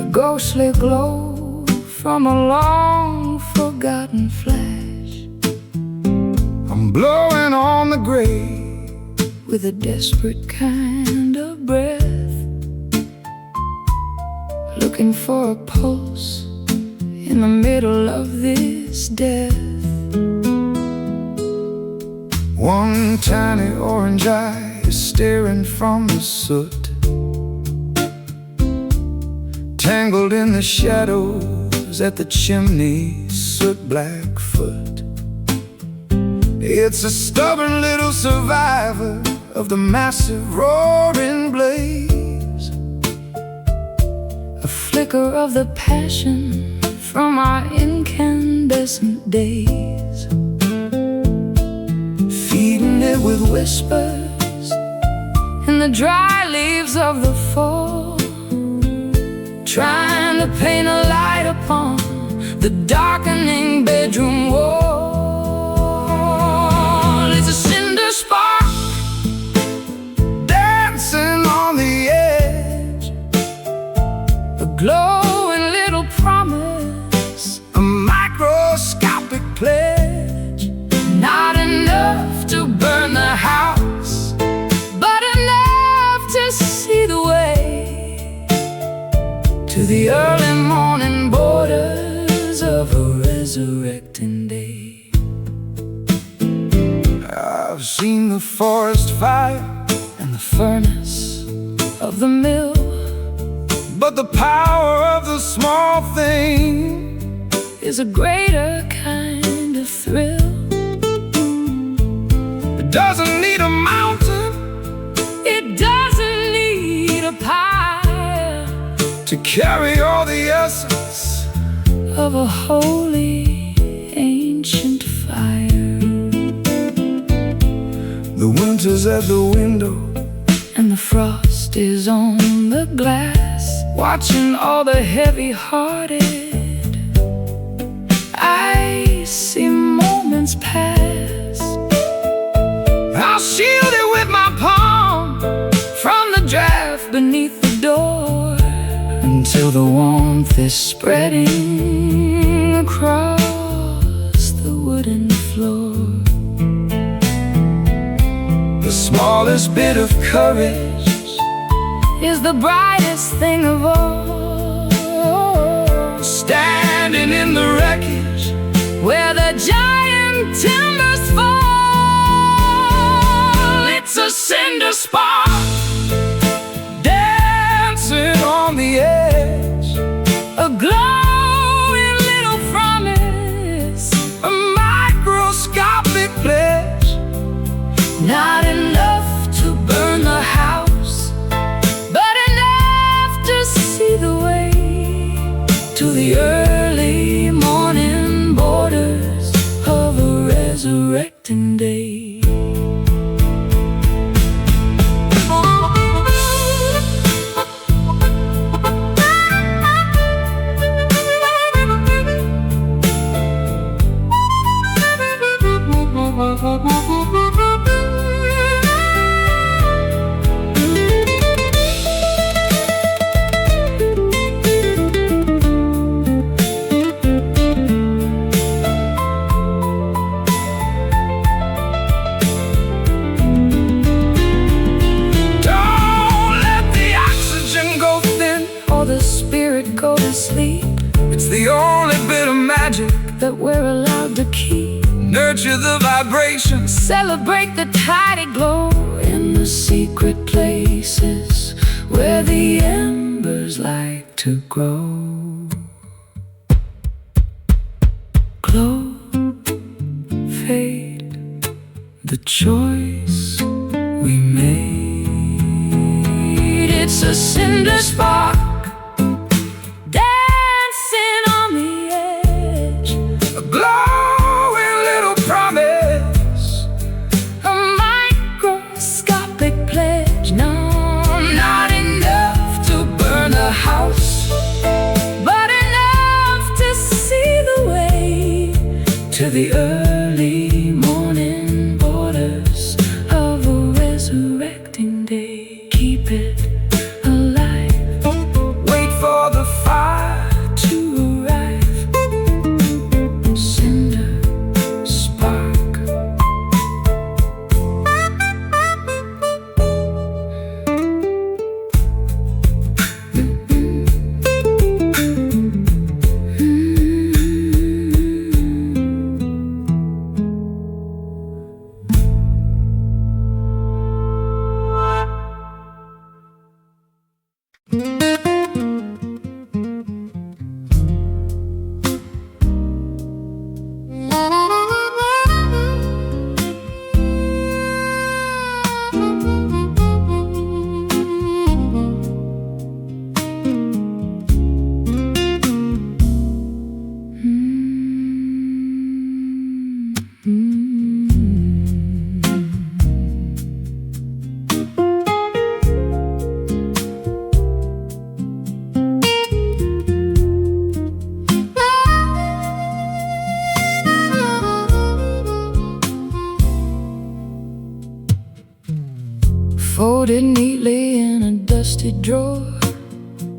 A: A ghostly glow from a long forgotten flash. I'm blowing on the grave with a desperate kind of breath, looking for a pulse in the middle of this death. One tiny orange eye is staring from the soot, tangled in the shadows at the chimney's soot-black foot. It's a stubborn little survivor of the massive roaring blaze, a flicker of the passion from our incandescent days, feeding it with whispers in the dry leaves of the fall, trying to paint a light upon the darkening bedroom wall. It's a cinder spark dancing on the edge, a glowing little promise, a microscopic pledge. Not enough to burn the house, but enough to see the way to the early morning borders of a resurrecting day. I've seen the forest fire and the furnace of the mill, but the power of the small thing is a greater kind of thrill. It doesn't need a mountain, it doesn't need a pile to carry all the essence of a holy ancient fire. The winter's at the window and the frost is on the glass, watching all the heavy-hearted icy moments pass. I'll shield it with my palm from the draft beneath the door, until the warmth is spreading across the wooden floor. The smallest bit of courage is the brightest thing of all, standing in the wreckage where the giant timbers fall. It's a cinder spark dancing on the edge, a glowing little promise, a microscopic pledge. Not enough to burn the house, but enough to see the way to the early morning borders of a resurrecting day. Go to sleep. It's the only bit of magic that we're allowed to keep. Nurture the vibration, celebrate the tidy glow in the secret places where the embers like to grow. Glow, fade, the choice we made. It's a cinder spark dancing on the edge, a glowing little promise, a microscopic pledge. No, not enough to burn a house, but enough to see the way to the early morning borders
B: folded neatly in a dusty drawer,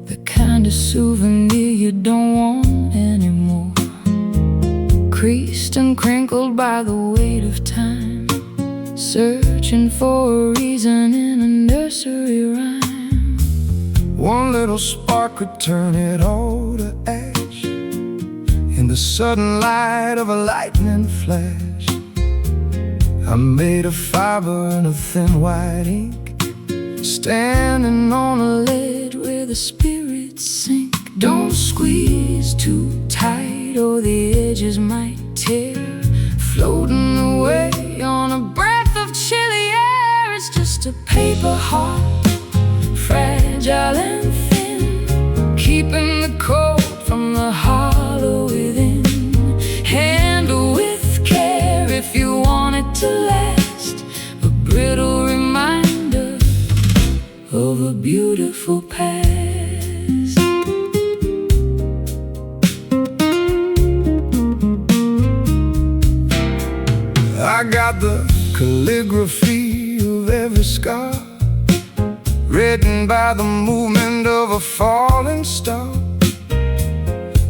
B: the kind of souvenir you don't want anymore. Creased and crinkled by the weight of time, searching for a reason in a nursery rhyme.
A: One little spark could turn it all to ash in the sudden light of a lightning flash. I'm made of fiber and a thin white ink, standing on a ledge where the spirits sink.
B: Don't squeeze too tight or the edges might tear, floating away on a breath of chilly air. It's just a paper heart, fragile and thin, keeping the cold from the hollow within. Handle with care if you want it to last, a brittle reminder of a beautiful past.
A: I got the calligraphy of every scar, written by the movement of a falling star.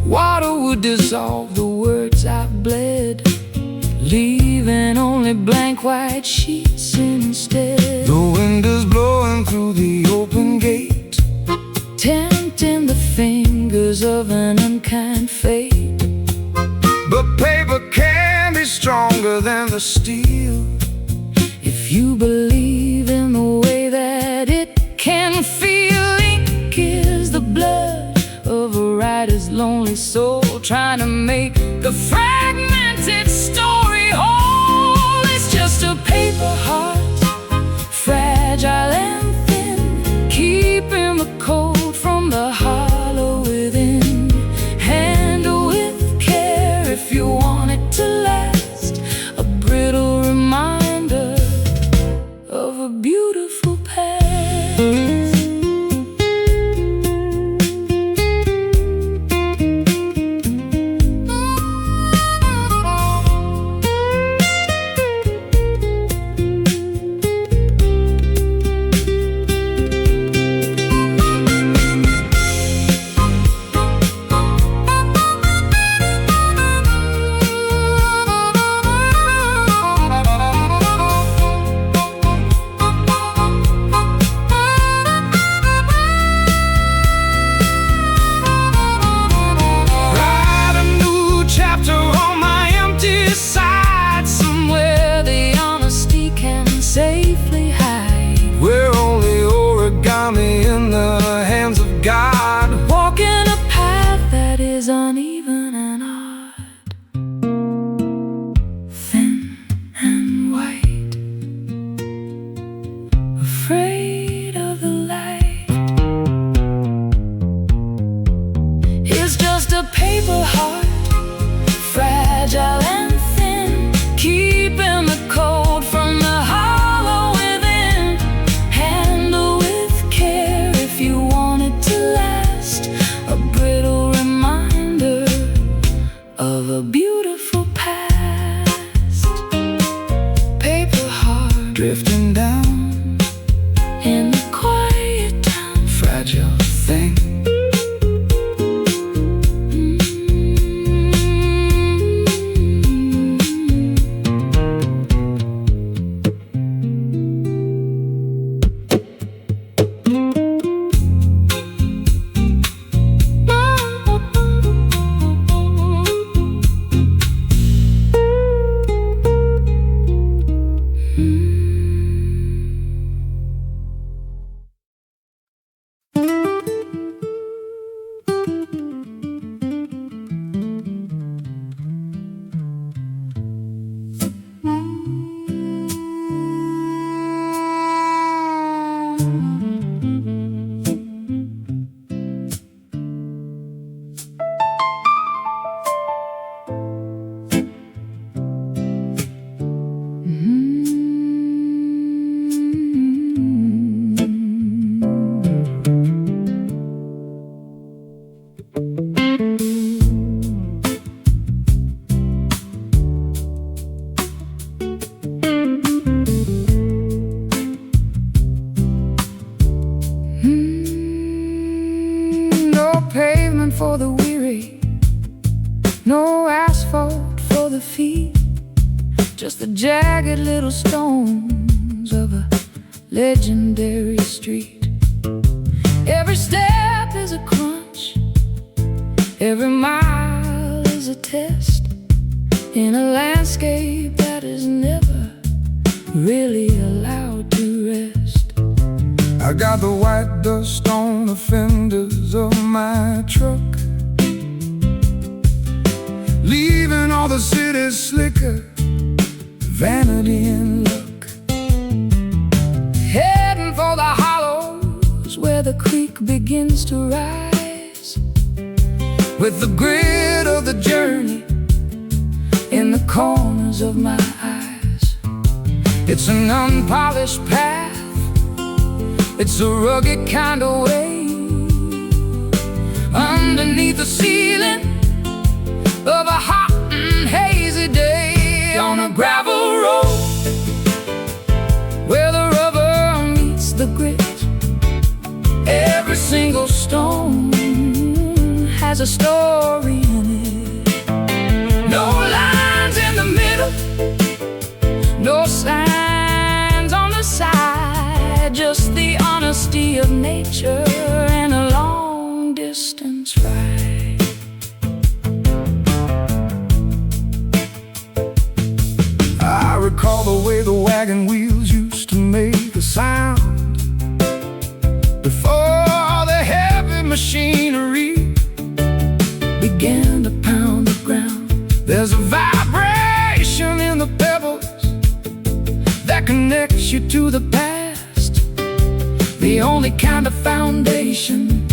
B: Water would dissolve the words I've bled, leaving only blank white sheets instead.
A: The wind is blowing through the open gate,
B: tempting the fingers of an unkind fate.
A: but paper can be stronger than the steel,
B: if you believe in the way that it can feel. Ink is the blood of a writer's lonely soul, trying to make the fragmented story whole. It's just a paper heart, fragile and thin, keeping the cold from the hollow within. Handle with care if you want it to last, a brittle reminder of a beautiful past. Safely hide,
A: we're only origami in the hands of God,
B: walking a path that is uneven and hard, thin and white, afraid of the light. It's just a paper heart, fragile and thin, keeping the cold from the heart. A beautiful past, paper heart
A: drifting down
B: in the quiet town,
A: fragile thing. No asphalt for the feet, just the jagged little stones of a legendary street. Every step is a crunch, every mile is a test, in a landscape that is never really allowed to rest. I got the white dust on the fenders of my truck, leaving all the city's slicker, vanity and luck. Heading for the hollows where the creek begins to rise, with the grit of the journey in the corners of my eyes. It's an unpolished path, it's a rugged kind of way, underneath the ceiling of a hot and hazy day, on a gravel road where the rubber meets the grit. Every single stone has a story in it. No lines in the middle, no signs on the side, just the honesty of nature and a long distance ride. I recall the way the wagon wheels used to make a sound before the heavy machinery began to pound the ground. There's a vibration in the pebbles that connects you to the past, the only kind of foundation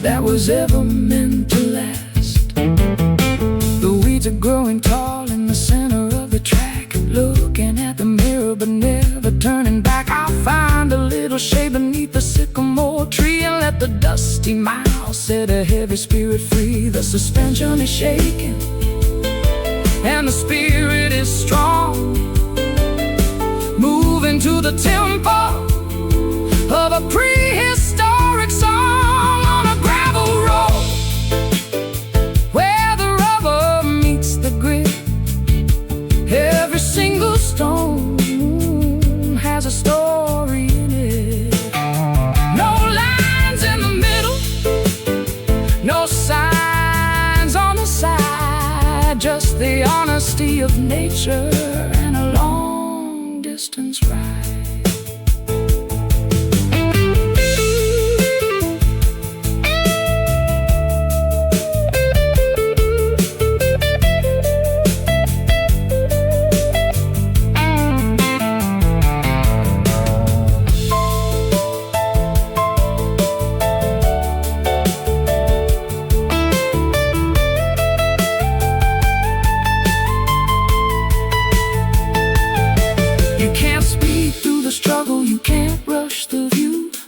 A: that was ever meant to last. The weeds are growing tall in the center of the track, looking at the mirror but never turning back. I'll find a little shade beneath the sycamore tree and let the dusty mile set a heavy spirit free. The suspension is shaking and the spirit is strong, moving to the tempo of a prehistoric song, on a gravel road where the rubber meets the grit. Every single stone has a story in it. No lines in the middle, no signs on the side, just the honesty of nature and a long distance ride.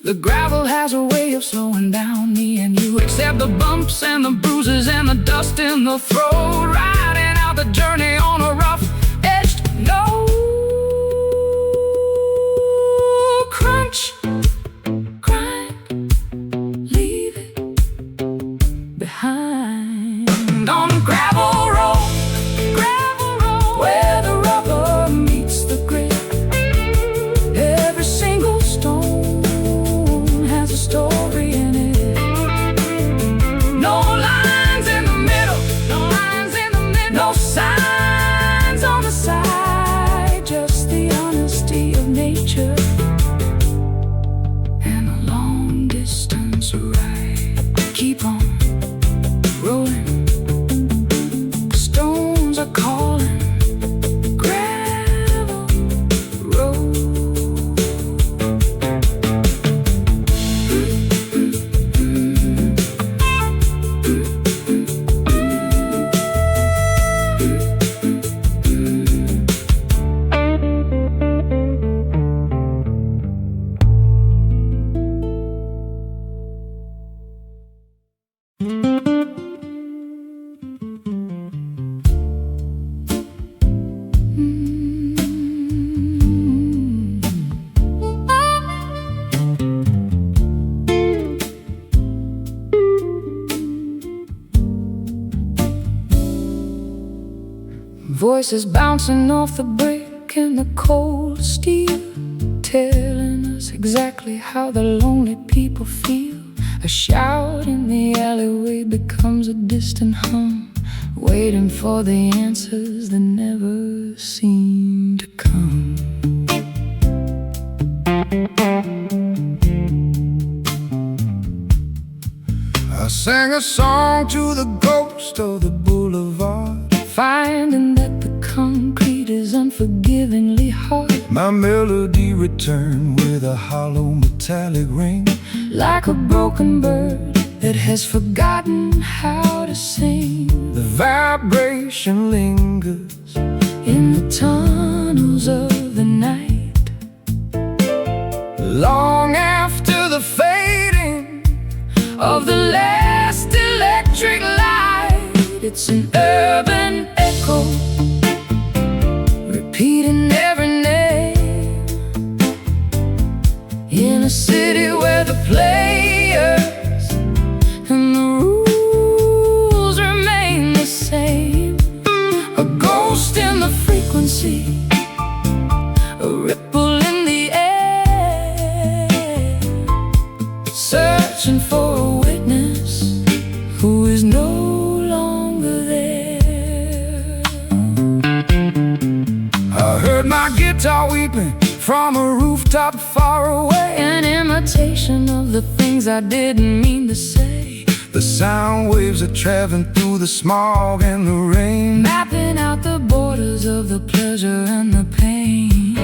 A: The gravel has a way of slowing down me and you, accept the bumps and the bruises and the dust in the throat, riding out the journey on a rough-edged note. Crunch, grind, leave it behind, on a gravel road where the rubber meets the grit. Every single stone has a story in it. No lines in the middle, no signs on the side, just the honesty of nature and a long distance ride. Keep on rolling,
B: Voices bouncing off the brick and the cold steel, telling us exactly how the lonely people feel. A shout in the alleyway becomes a distant hum, waiting for the answers that never seem to come.
A: I sang a song to the ghost of the boulevard,
B: finding that the concrete is unforgivingly hard.
A: My melody returned with a hollow metallic ring,
B: like a broken bird that has forgotten how to sing.
A: The vibration lingers
B: in the tunnels of the night,
A: long after the fading
B: of the last electric light. It's an urban echo, repeating every name, in a city where the players and the rules remain the same.
A: A ghost in the frequency,
B: a ripple in the air, searching for a witness who is no longer there.
A: I heard my guitar weeping from a rooftop far away,
B: an imitation of the things I didn't mean to say.
A: The sound waves are traveling through the smog and the rain,
B: mapping out the borders of the pleasure and the pain.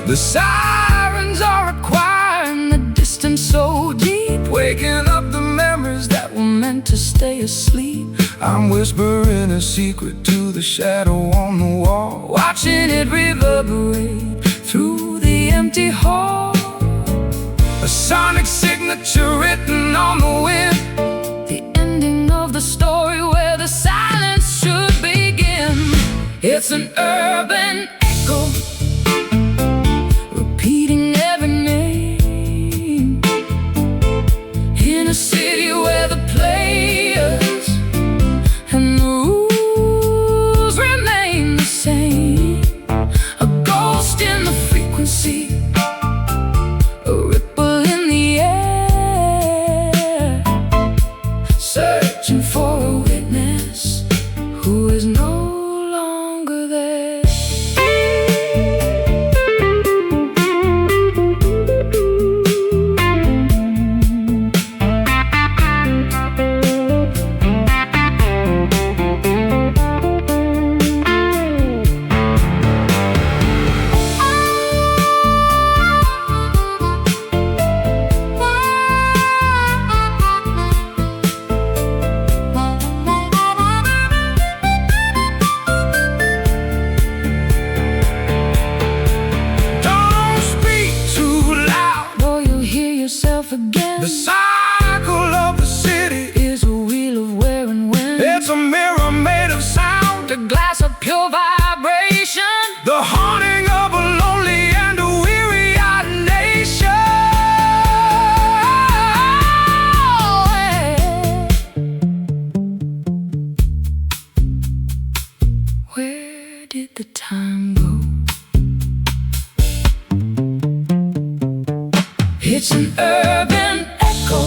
A: The sirens are acquiring the distance so deep,
B: waking up the memories that were meant to stay asleep.
A: I'm whispering a secret to the shadow on the wall,
B: watching it reverberate through the empty hall.
A: A sonic signature written on the wind,
B: the ending of the story where the silence should begin. It's an urban echo, repeating every name, in a city where the players and the rules remain the same. A ghost in the frequency, a ripple in the air, searching for a witness who is no longer there. Again.
A: The cycle of the city
B: is a wheel of wear and wind.
A: It's a mirror made of sound,
B: a glass of pure vibration,
A: the haunting of a lonely and a weary-eyed nation.
B: Where did the time go? It's an urban echo,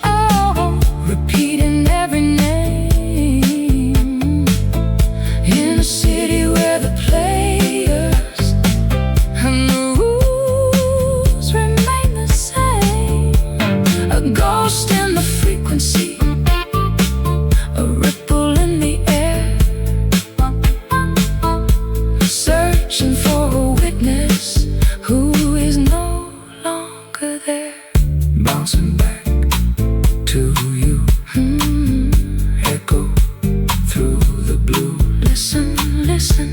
B: oh, repeating every name, in a city where the players and the rules remain the same. A ghost in the frequency, a ripple in the air, searching for a witness who is no there.
A: Bouncing back to you,
B: echo
A: through the blue.
B: Listen, listen.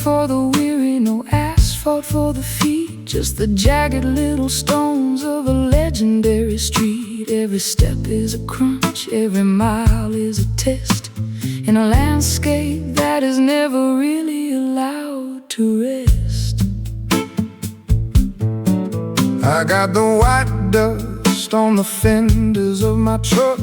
A: for the weary, no asphalt for the feet, just the jagged little stones of a legendary street. Every step is a crunch, every mile is a test, in a landscape that is never really allowed to rest. I got the white dust on the fenders of my truck,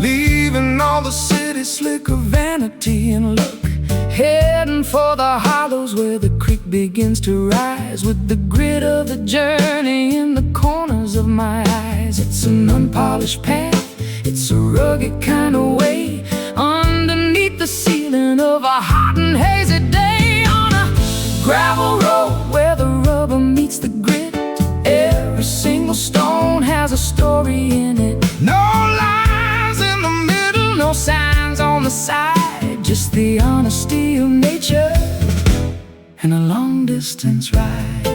A: leaving all the city slick of vanity and luck, heading for the hollows where the creek begins to rise, with the grit of the journey in the corners of my eyes. It's an unpolished path, it's a rugged kind of way, underneath the ceiling of a hot and hazy day, on a gravel road where the rubber meets the grit. Every single stone has a story in it. No lines in the middle, no signs on the side, just the honesty of nature and a long distance ride.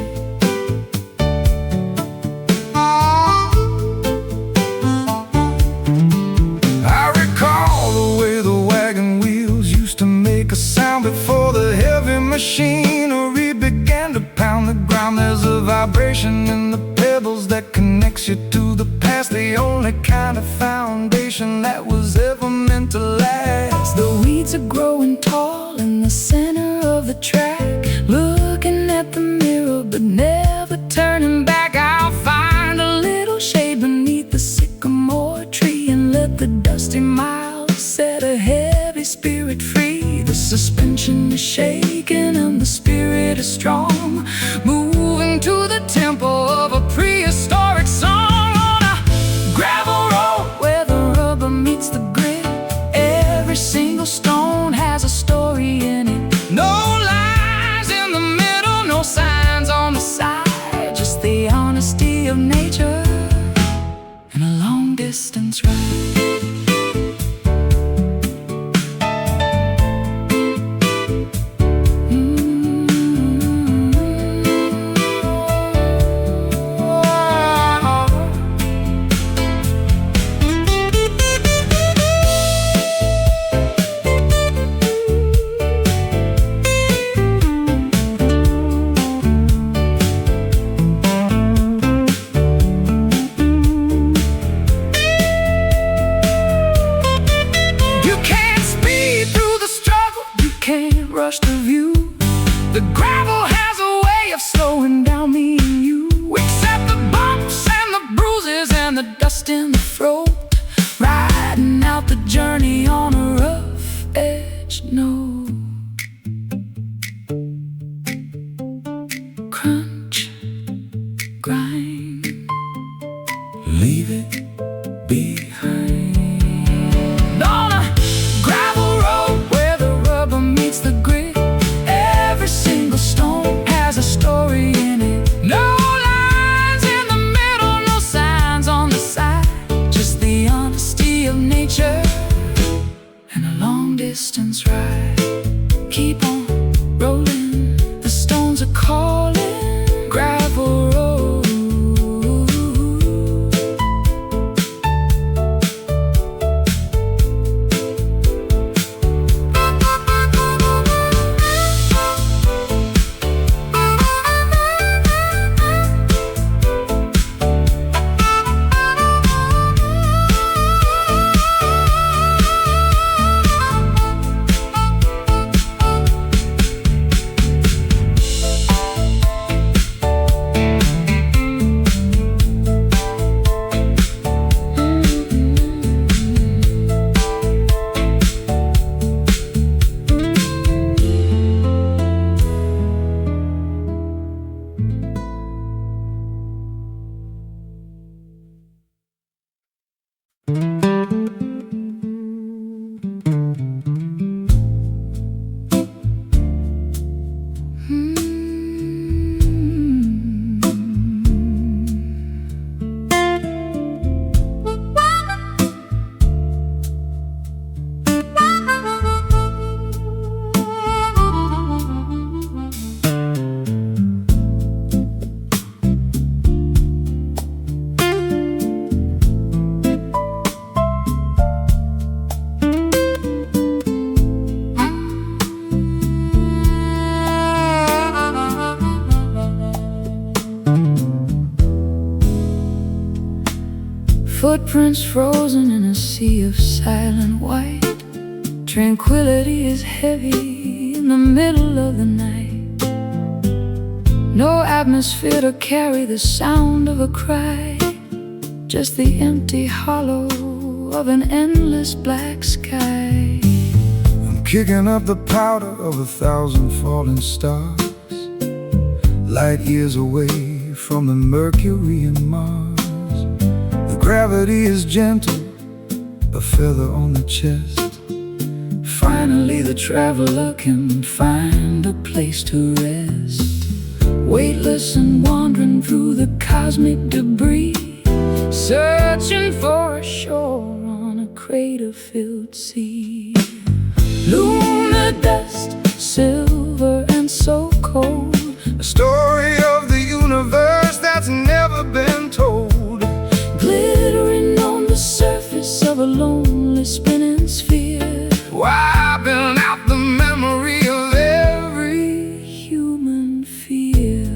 A: I recall the way the wagon wheels used to make a sound before the heavy machinery began to pound the ground. There's a vibration in the pebbles that connects you to the past, the only kind of foundation that was ever meant to last. The weeds are growing tall in the center of the track, looking at the mirror but never turning back. I'll find a little shade beneath the sycamore tree and let the dusty miles set a heavy spirit free. The suspension is shaking and the spirit is strong, moving to the tempo of a prehistoric song, on a gravel road where the rubber meets the grit. Every single stone has a story in it. No lines in the middle, no signs on the side, just the honesty of nature and a long distance ride. Rush the view. The gravel has a way of slowing down me and you. Accept the bumps and the bruises and the dust in the throat, riding out the journey on a rough edge note. Crunch, grind, leave it behind. On a gravel road where the rubber meets the grit, every single stone has a story in it. No lines in the middle, no signs on the side, just the honesty of nature and a long distance ride. Keep on rolling, the stones are calling, gravel road.
B: Footprints frozen in a sea of silent white. Tranquility is heavy in the middle of the night. No atmosphere to carry the sound of a cry, just the empty hollow of an endless black sky.
A: I'm kicking up the powder of 1,000 falling stars, light years away from the Mercury and Mars. The gravity is gentle, a feather on the chest. Finally the traveler can find a place to rest, weightless and wandering through the cosmic debris, searching for a shore on a crater-filled sea. Lunar dust, silver and so cold, a story of the universe that's never been told.
B: Glittering on the surface of a lonely spinning sphere,
A: wiping out the memory of
B: every human fear.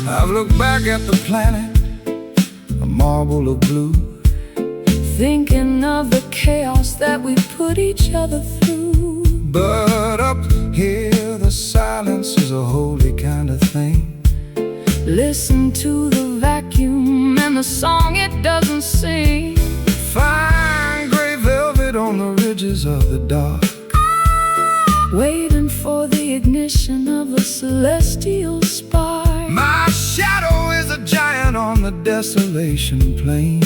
A: I've looked back at the planet, a marble of blue,
B: thinking of the chaos that we put each other through.
A: but up here the silence is a holy kind of thing.
B: Listen to the vacuum and the song it doesn't sing.
A: Fine gray velvet on the ridges of the dark,
B: waiting for the ignition of a celestial spark.
A: my shadow is a giant on the desolation plain,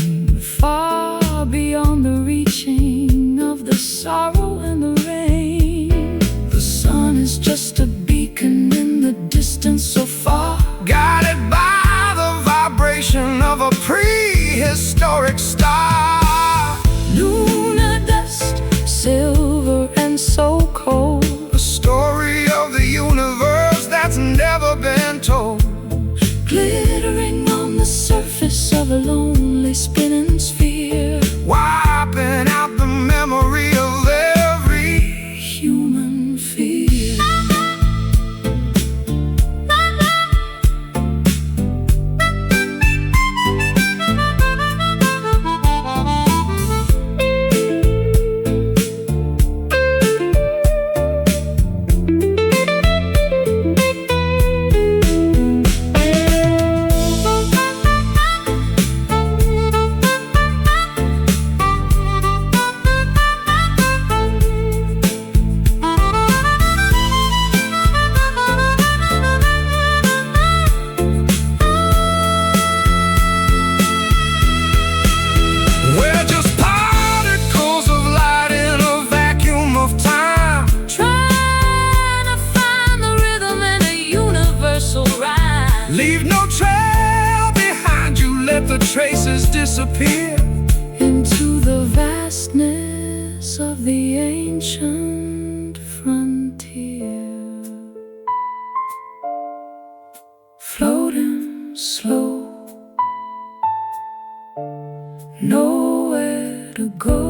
B: far beyond the reaching of the sorrow and the rain. The sun is just a beacon in the distance so far,
A: guided by the vibration of a prehistoric star.
B: Lunar dust, silver and so cold,
A: A story of the universe that's never been told.
B: glittering on the surface of a lonely spinning sphere,
A: Wiping out the memory of every
B: human fear.
A: We're just particles of light in a vacuum of time,
B: Trying to find the rhythm in a universal rhyme.
A: leave no trail behind you, let the traces disappear
B: Into the vastness of the ancient frontier, floating slow, nowhere to go.